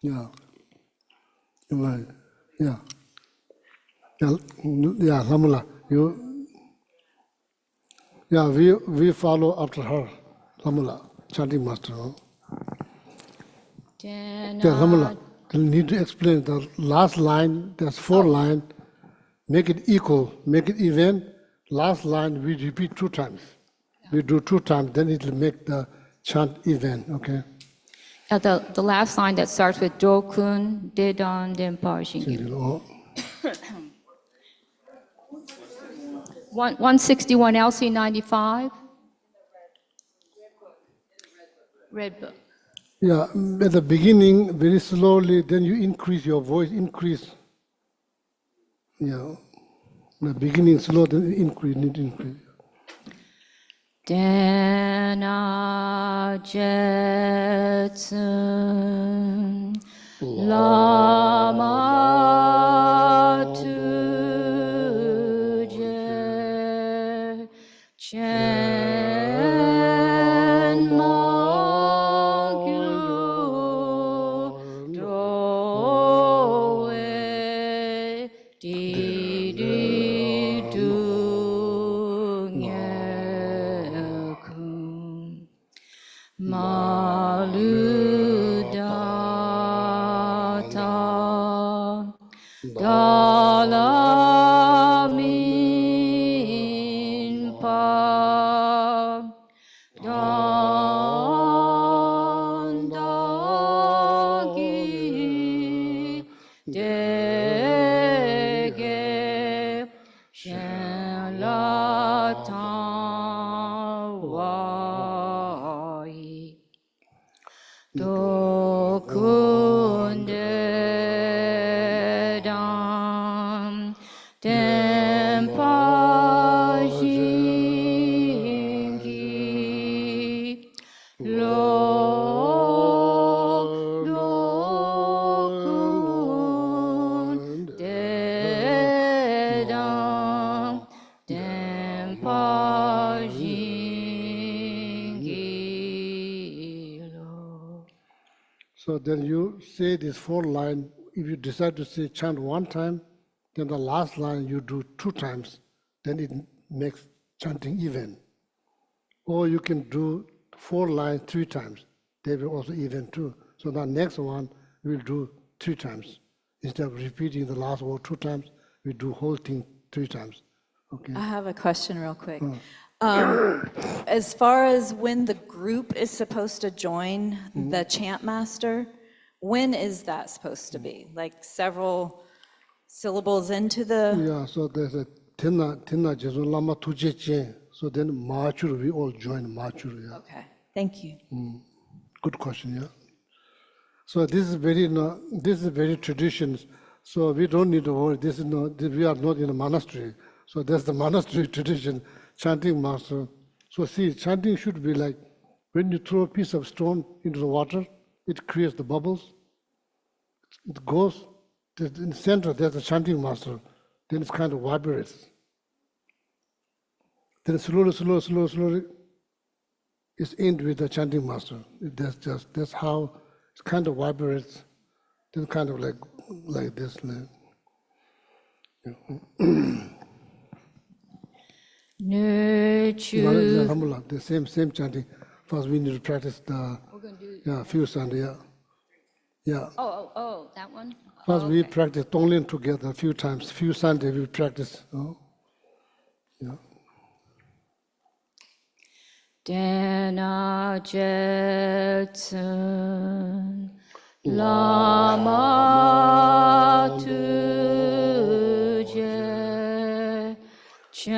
Yeah. Right. Yeah. Yeah, yeah, Lamula, we follow after her, Lamula, chanting master. Yeah, Lamula, you need to explain the last line, there's 4 lines, make it equal, make it even. Last line we repeat 2 times. We do 2 times, then it will make the chant even, okay? The last line that starts with Dokun, Dedan, Denpa, Shingyu. 161 LC 95. Red book. Yeah, at the beginning, very slowly, then you increase your voice, increase. Yeah, the beginning slow, then increase, need to increase. Dana Jetsun Lama Tuje Chen Mogyu Doe Di Di Du Maludata Dalamin Pa Dandagi Dege Shalatawa Dokunde dam Dempa Jingi Lokunde dam Dempa Jingi Lo. So then you say this 4 line. If you decide to say chant 1 time, then the last line you do 2 times. Then it makes chanting even. Or you can do 4 lines 3 times. They will also even too. So the next one we'll do 3 times. Instead of repeating the last word 2 times, we do whole thing 3 times. Okay. I have a question real quick. As far as when the group is supposed to join the chant master, when is that supposed to be? Like several syllables into the, Yeah, so there's a Tenna Jesu Lama Tuje Chen. So then Machur, we all join Machur. Yeah. okay, thank you. Good question, yeah. So this is very traditions. So we don't need to worry. We are not in a monastery. So that's the monastery tradition, chanting master. So see, chanting should be like when you throw a piece of stone into the water, it creates the bubbles. It goes in the center. There's the chanting master. Then it's kind of vibrates. Then slowly, it's end with the chanting master. That's how it kind of vibrates. Then kind of like this. Nurture. The same chanting. First we need to practice the few sound. Yeah. Oh, that one? First we practice Tonglen together a few times. Few Sunday we practice. Yeah. Dana Jetsun Lama Tuje Chen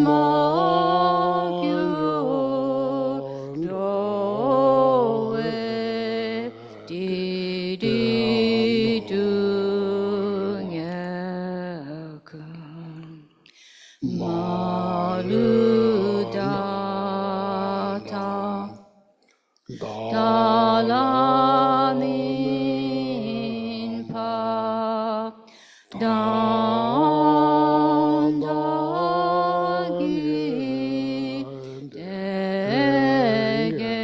Ma Gyu Do E Di Di Du Nye Kun Maludata Dalamin Pa Dandagi Dege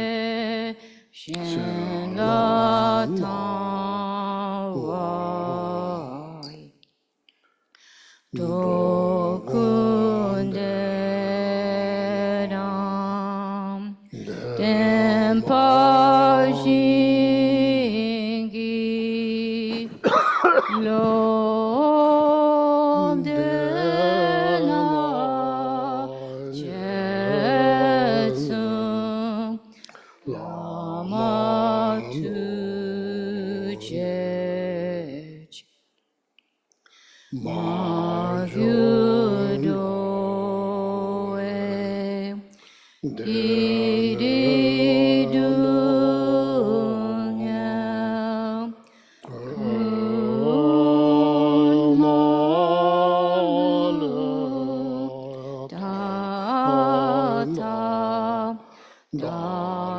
Shen La Tawai Dokunderam Dempa Jingi Lom Dela Jetsum Lama Tujej Magyudoe Dididunya Kunmalu Data Dalamin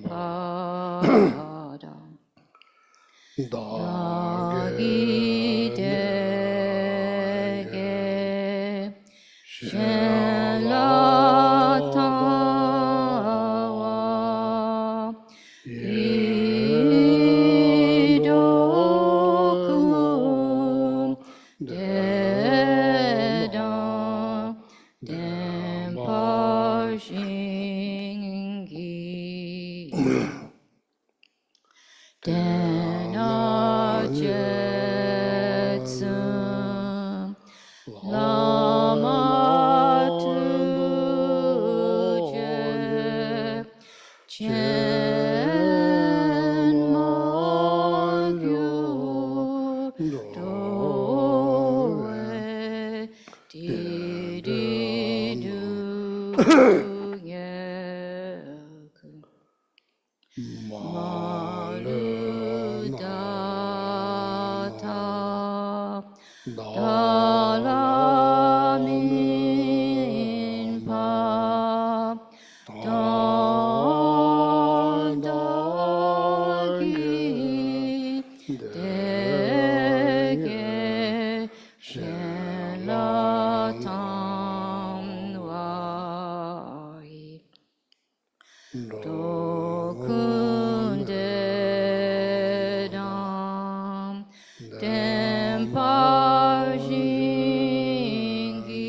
Padam Dagi Dege Shen La Tawa Idokun Dedam Dempa Shingi Dana Jetsum Lama Tuje Chen Ma Gyu Do E Di Di Du Nye Kun Maludata Dalamin Pa Dandagi Dege Shen La Tam Wai Dokundedam Dempa Jingi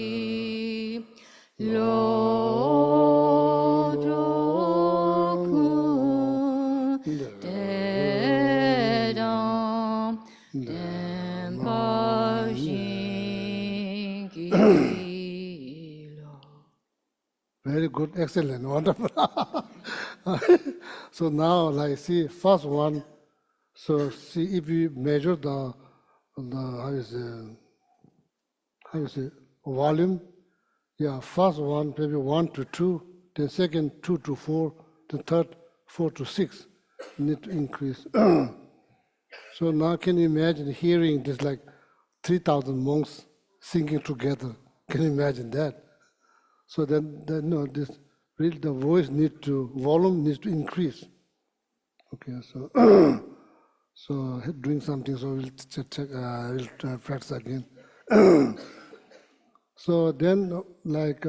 Lodokundedam Dempa Jingi Very good, excellent, wonderful. So now, like, see, first one. So see if we measure the how you say volume. Yeah, first one maybe 1 to 2, then second 2 to 4, the third 4 to 6. Need to increase. So now can you imagine hearing this like 3,000 monks singing together? Can you imagine that? So then no, this really the voice volume needs to increase. Okay, so so doing something. So we'll we'll practice again. So then like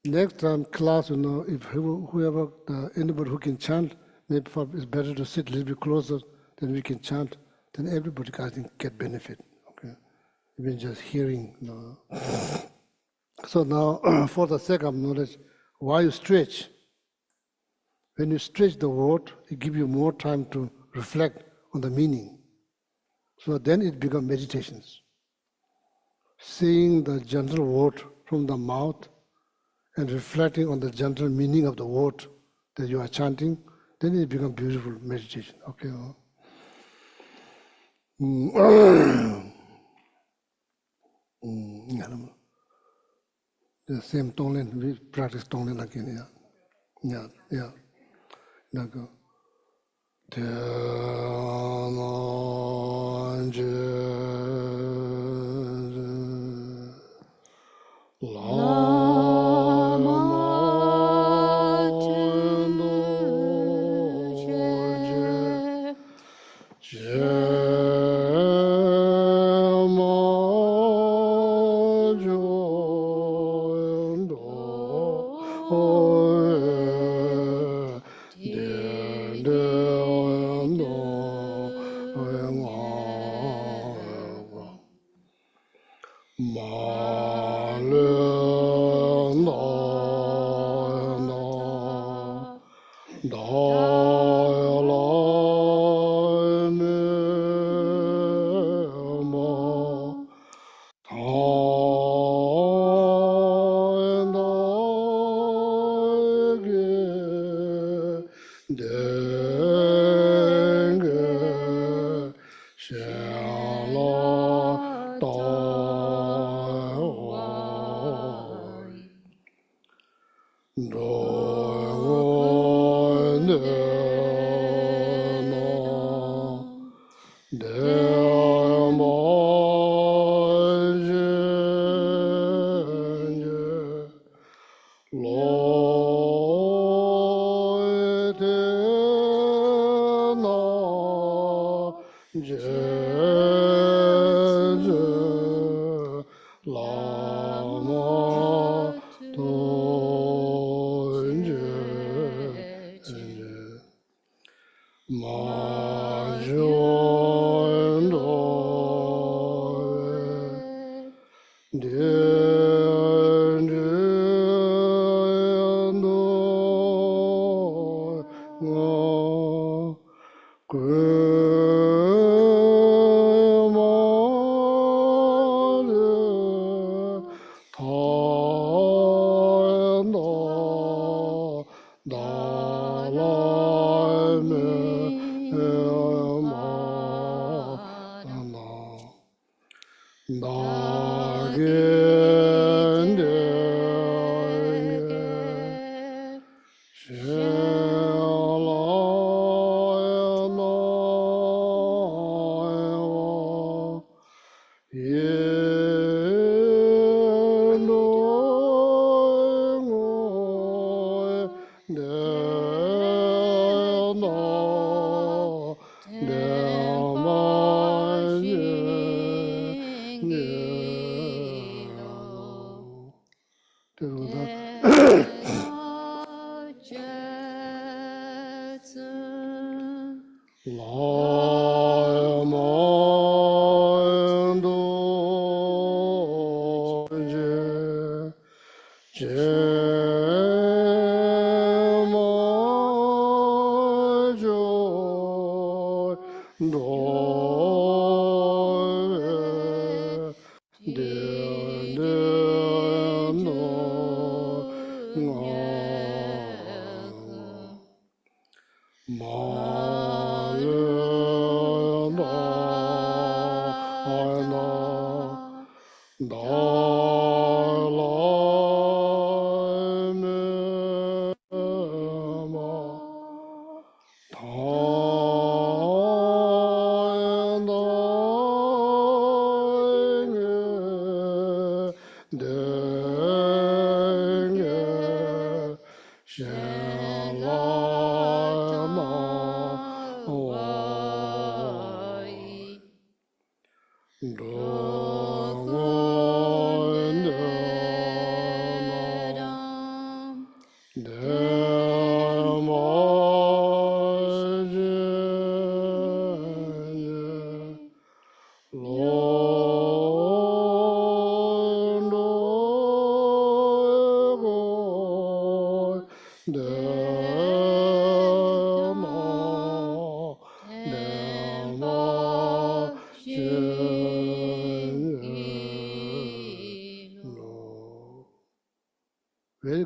next time class, if whoever anybody who can chant, maybe it's better to sit a little bit closer. Then we can chant. Then everybody I think get benefit. Okay, even just hearing. So now, for the sake of knowledge, why you stretch? When you stretch the word, it gives you more time to reflect on the meaning. So then it becomes meditations. saying the gentle word from the mouth and reflecting on the gentle meaning of the word that you are chanting, then it becomes beautiful meditation. Okay. The same Tonglen, we practice Tonglen again. Yeah. Nago.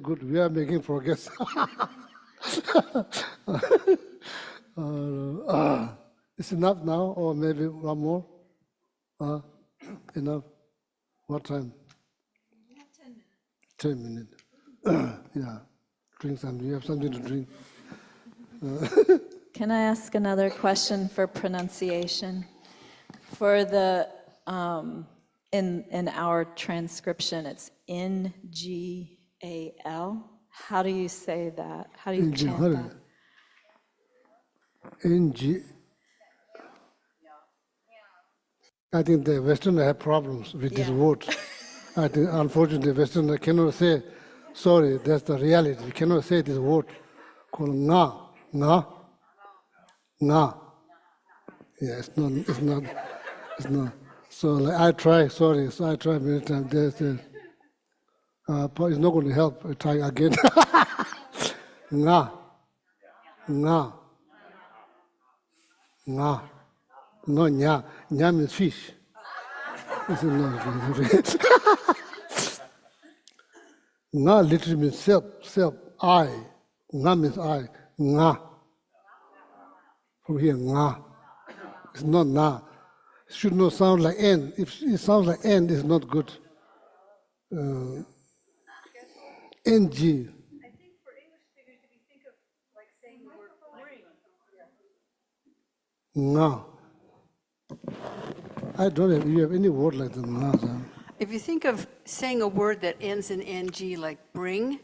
good. We are making progress. It's enough now, or maybe one more? Enough? What time? 10 minutes. 10 minutes. Yeah. Drink something. You have something to drink. Can I ask another question for pronunciation? For the, in our transcription, it's N-G-A-L. How do you say that? How do you chant that? NG. I think the Westerners have problems with this word. I think, unfortunately, Westerners cannot say, sorry, that's the reality. You cannot say this word called nga, nga, nga. Yeah, it's not. So like, I try, sorry, so I try many times. But it's not going to help. I try again. Nga, nga, nga. No, nya. Nya means fish. This is not nga literally means self, I. Nga means I. Nga. From here, nga. It's not na. It should not sound like N. If it sounds like N, it's not good. NG. I think for English speakers, if you think of like saying the word bring. Nga. I don't have, you have any word like that, nga, sir? If you think of saying a word that ends in ng, like bring,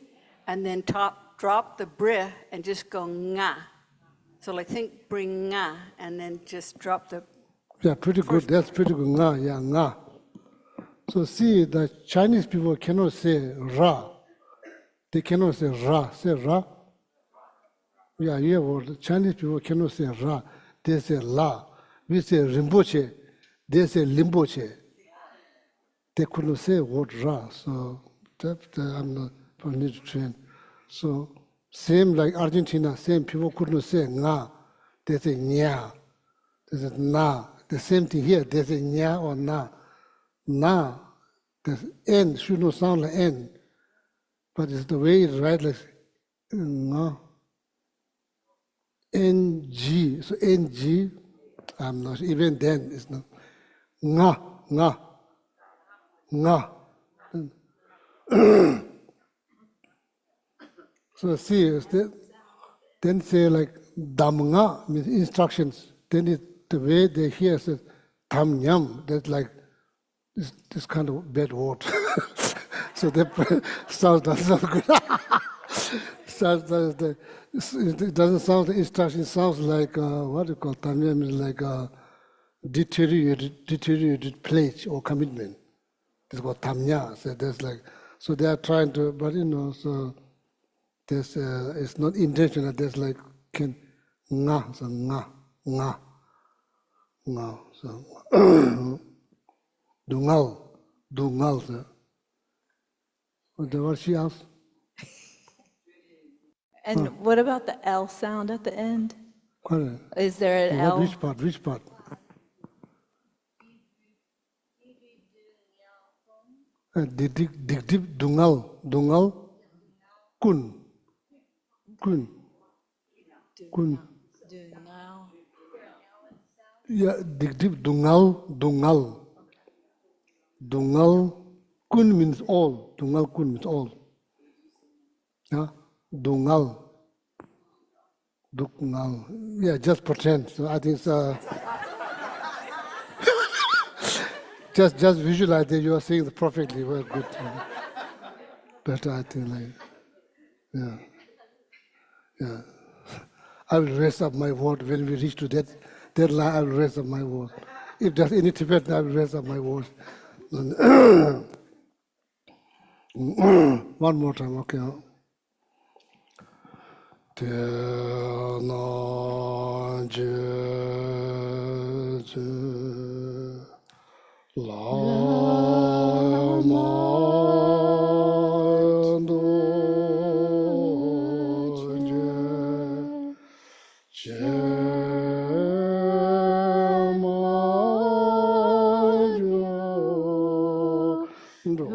and then drop the br and just go nga. So like think bring nga, and then just drop the. Yeah, pretty good. That's pretty good. Nga, yeah, nga. So see, the Chinese people cannot say ra. They cannot say ra. Say ra. Yeah, yeah. Well, the Chinese people cannot say ra. They say la. We say rinpoche. They say limboche. They couldn't say word ra. So I'm not need to train. So same like Argentina, same people couldn't say nga. They say nya. They say na. The same thing here. They say nya or na. Na. The N should not sound like N. But it's the way it's right, like nga. NG. So NG, I'm not, even then it's not. Nga, nga, nga. So see, then say like dam nga means instructions. Then the way they hear says tam nyam, that's like this kind of bad word. So that sounds doesn't sound good. It doesn't sound the instruction. It sounds like what do you call tam nyam is like deteriorated pledge or commitment. It's called tamnya. So that's like, so they are trying to, but so there's it's not intentional. There's like can nga, so nga, nga, nga. So dungal. So what she asked? And what about the L sound at the end? What? Is there an L? Which part? Which part? Dip dungal kun. Yeah, dip dungal kun means all. Dungal kun means all. Yeah, dungal. Yeah, just pretend. So I think just visualize that you are saying it perfectly. Well, good. But I think like, yeah. I will raise up my word when we reach to that line. I will raise up my word. If there's any Tibetan, I will raise up my word. One more time, okay. Tena je lama do je ma jo do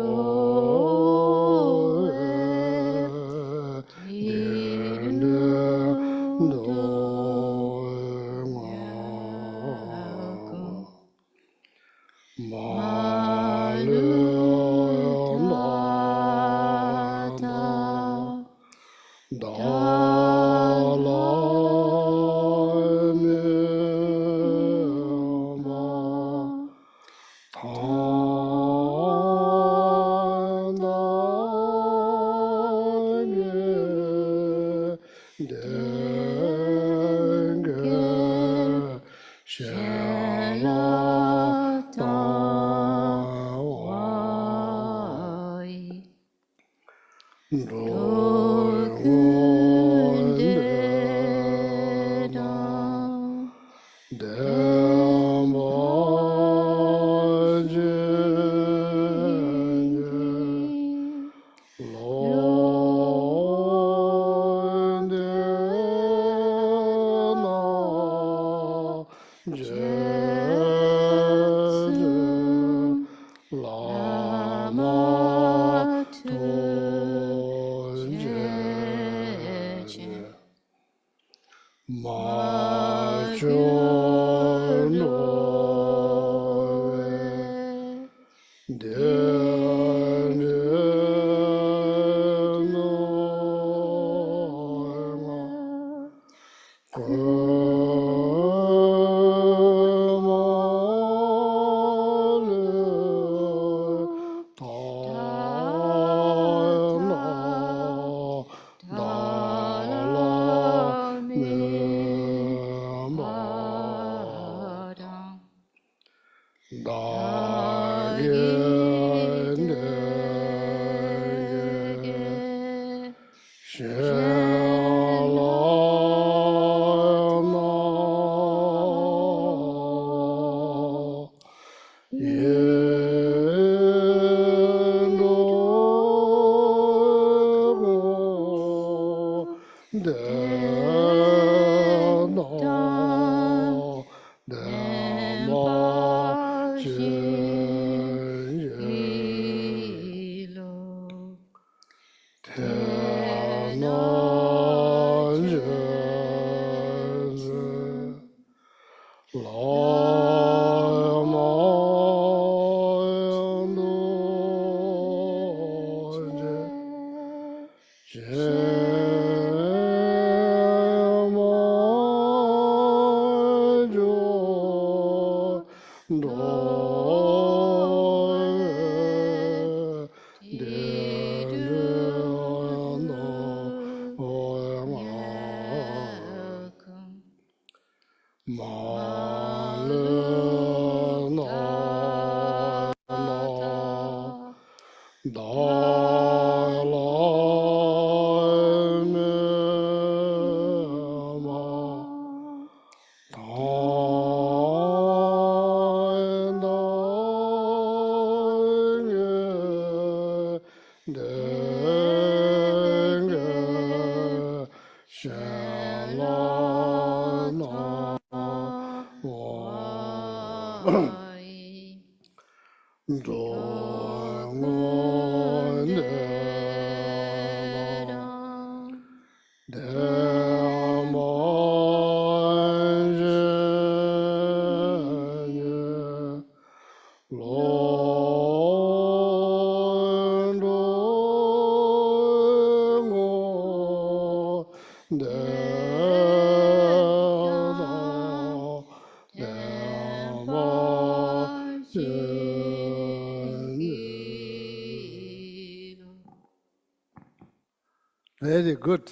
Very good.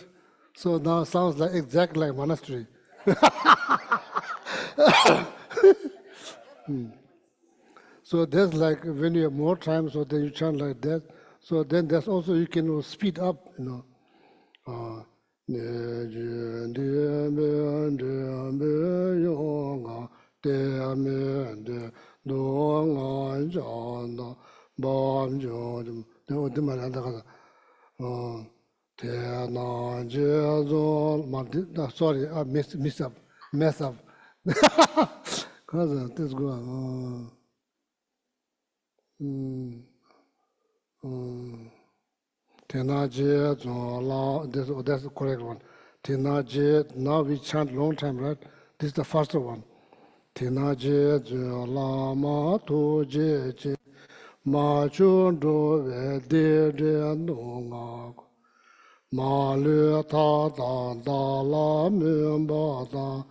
So now sounds like exactly like monastery. So that's like when you have more time, so then you chant like that. So then that's also you can speed up, you know. Ne ju de me yo nga de me de do nga ja na ba jo de ma la da te na je zo sorry I mess up cause this go Tena je zola, that's the correct one. Tena je, now we chant long time, right? This is the first one. Tena je zola ma tu je je, ma chun do ve de no nga. Ma le ta da da la mi ba da,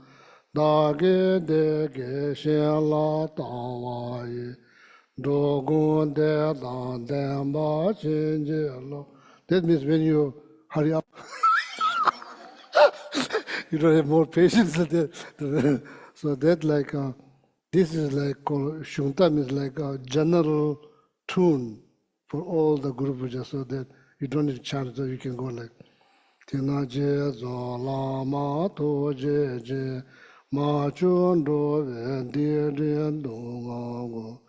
da ge de ge shen la da wa yi. Do gun de da de ba chen je lo. That means when you hurry up, you don't have more patience. So that like, this is like called Shunta means like a general tune for all the group pujas, so that you don't need to chant, so you can go like Tina je zo la ma to je je ma chun do ve de do nga go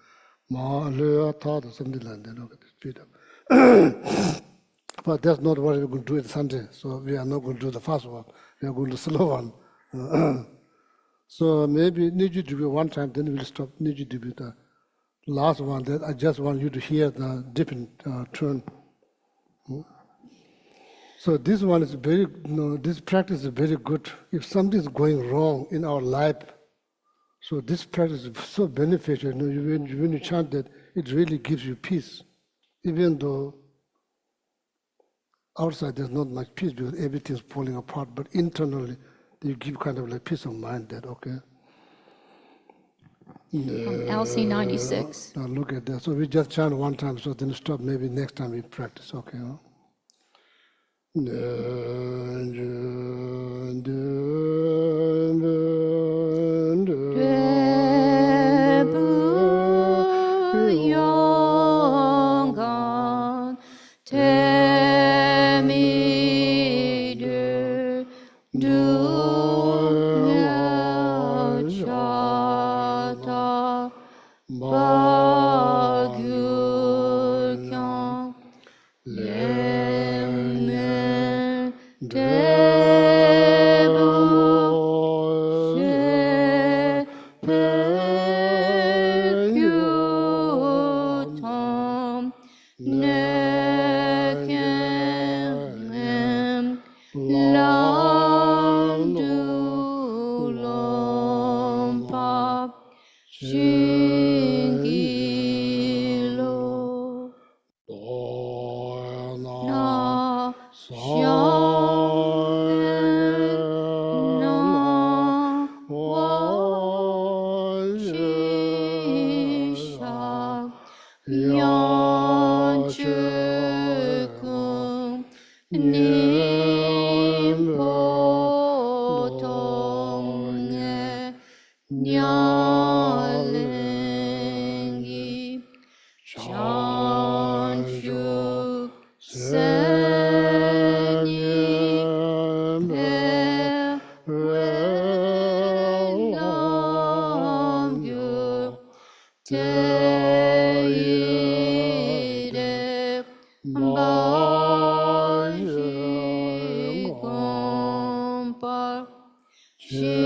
ma le ta, something like that. Okay, speed up. But that's not what we're going to do at Sunday. So we are not going to do the first one. We are going to slow one. So maybe need you to be one time, then we'll stop. Need you to be the last one. That I just want you to hear the different tune. So this one is very, this practice is very good. If something is going wrong in our life, so this practice is so beneficial. When you chant that, it really gives you peace, even though outside there's not much peace because everything's falling apart, but internally you give kind of like peace of mind that, okay. LC 96. Now look at that. So we just chant one time, so then stop. Maybe next time we practice, okay. Huh? 영광 태미를 두려차다 박유경 렘렘 대부 셰백유tom 내겐 람두롬밥 신기로 나 샹나 원시샤 연주금 님보통에 냐랭이 전주 세니 배외남규 대일에 바시건발 신기로.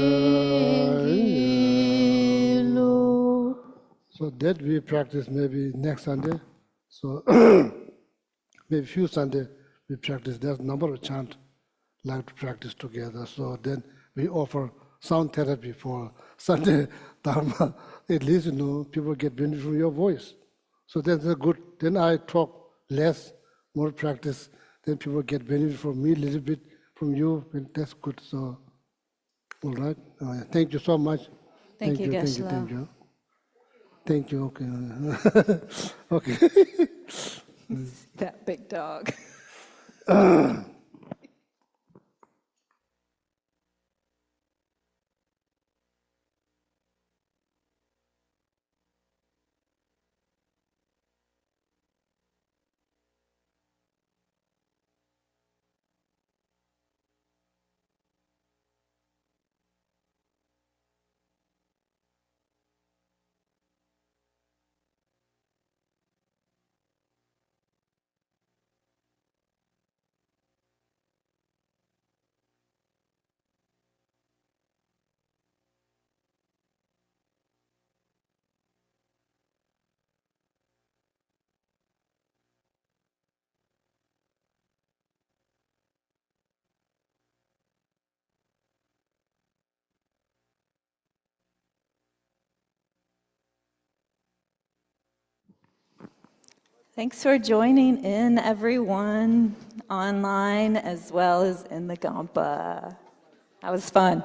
So that we practice maybe next Sunday. So maybe few Sunday we practice. There's a number of chant like to practice together. So then we offer sound therapy for Sunday Dharma. At least people get benefit from your voice. So that's a good. Then I talk less, more practice. Then people get benefit from me a little bit, from you. And that's good. So all right. Thank you so much. Thank you, Thank you. Geshe-la. Thank you. Thank you. Okay. Okay. That big dog. Thanks for joining in, everyone, online as well as in the Kadampa. That was fun.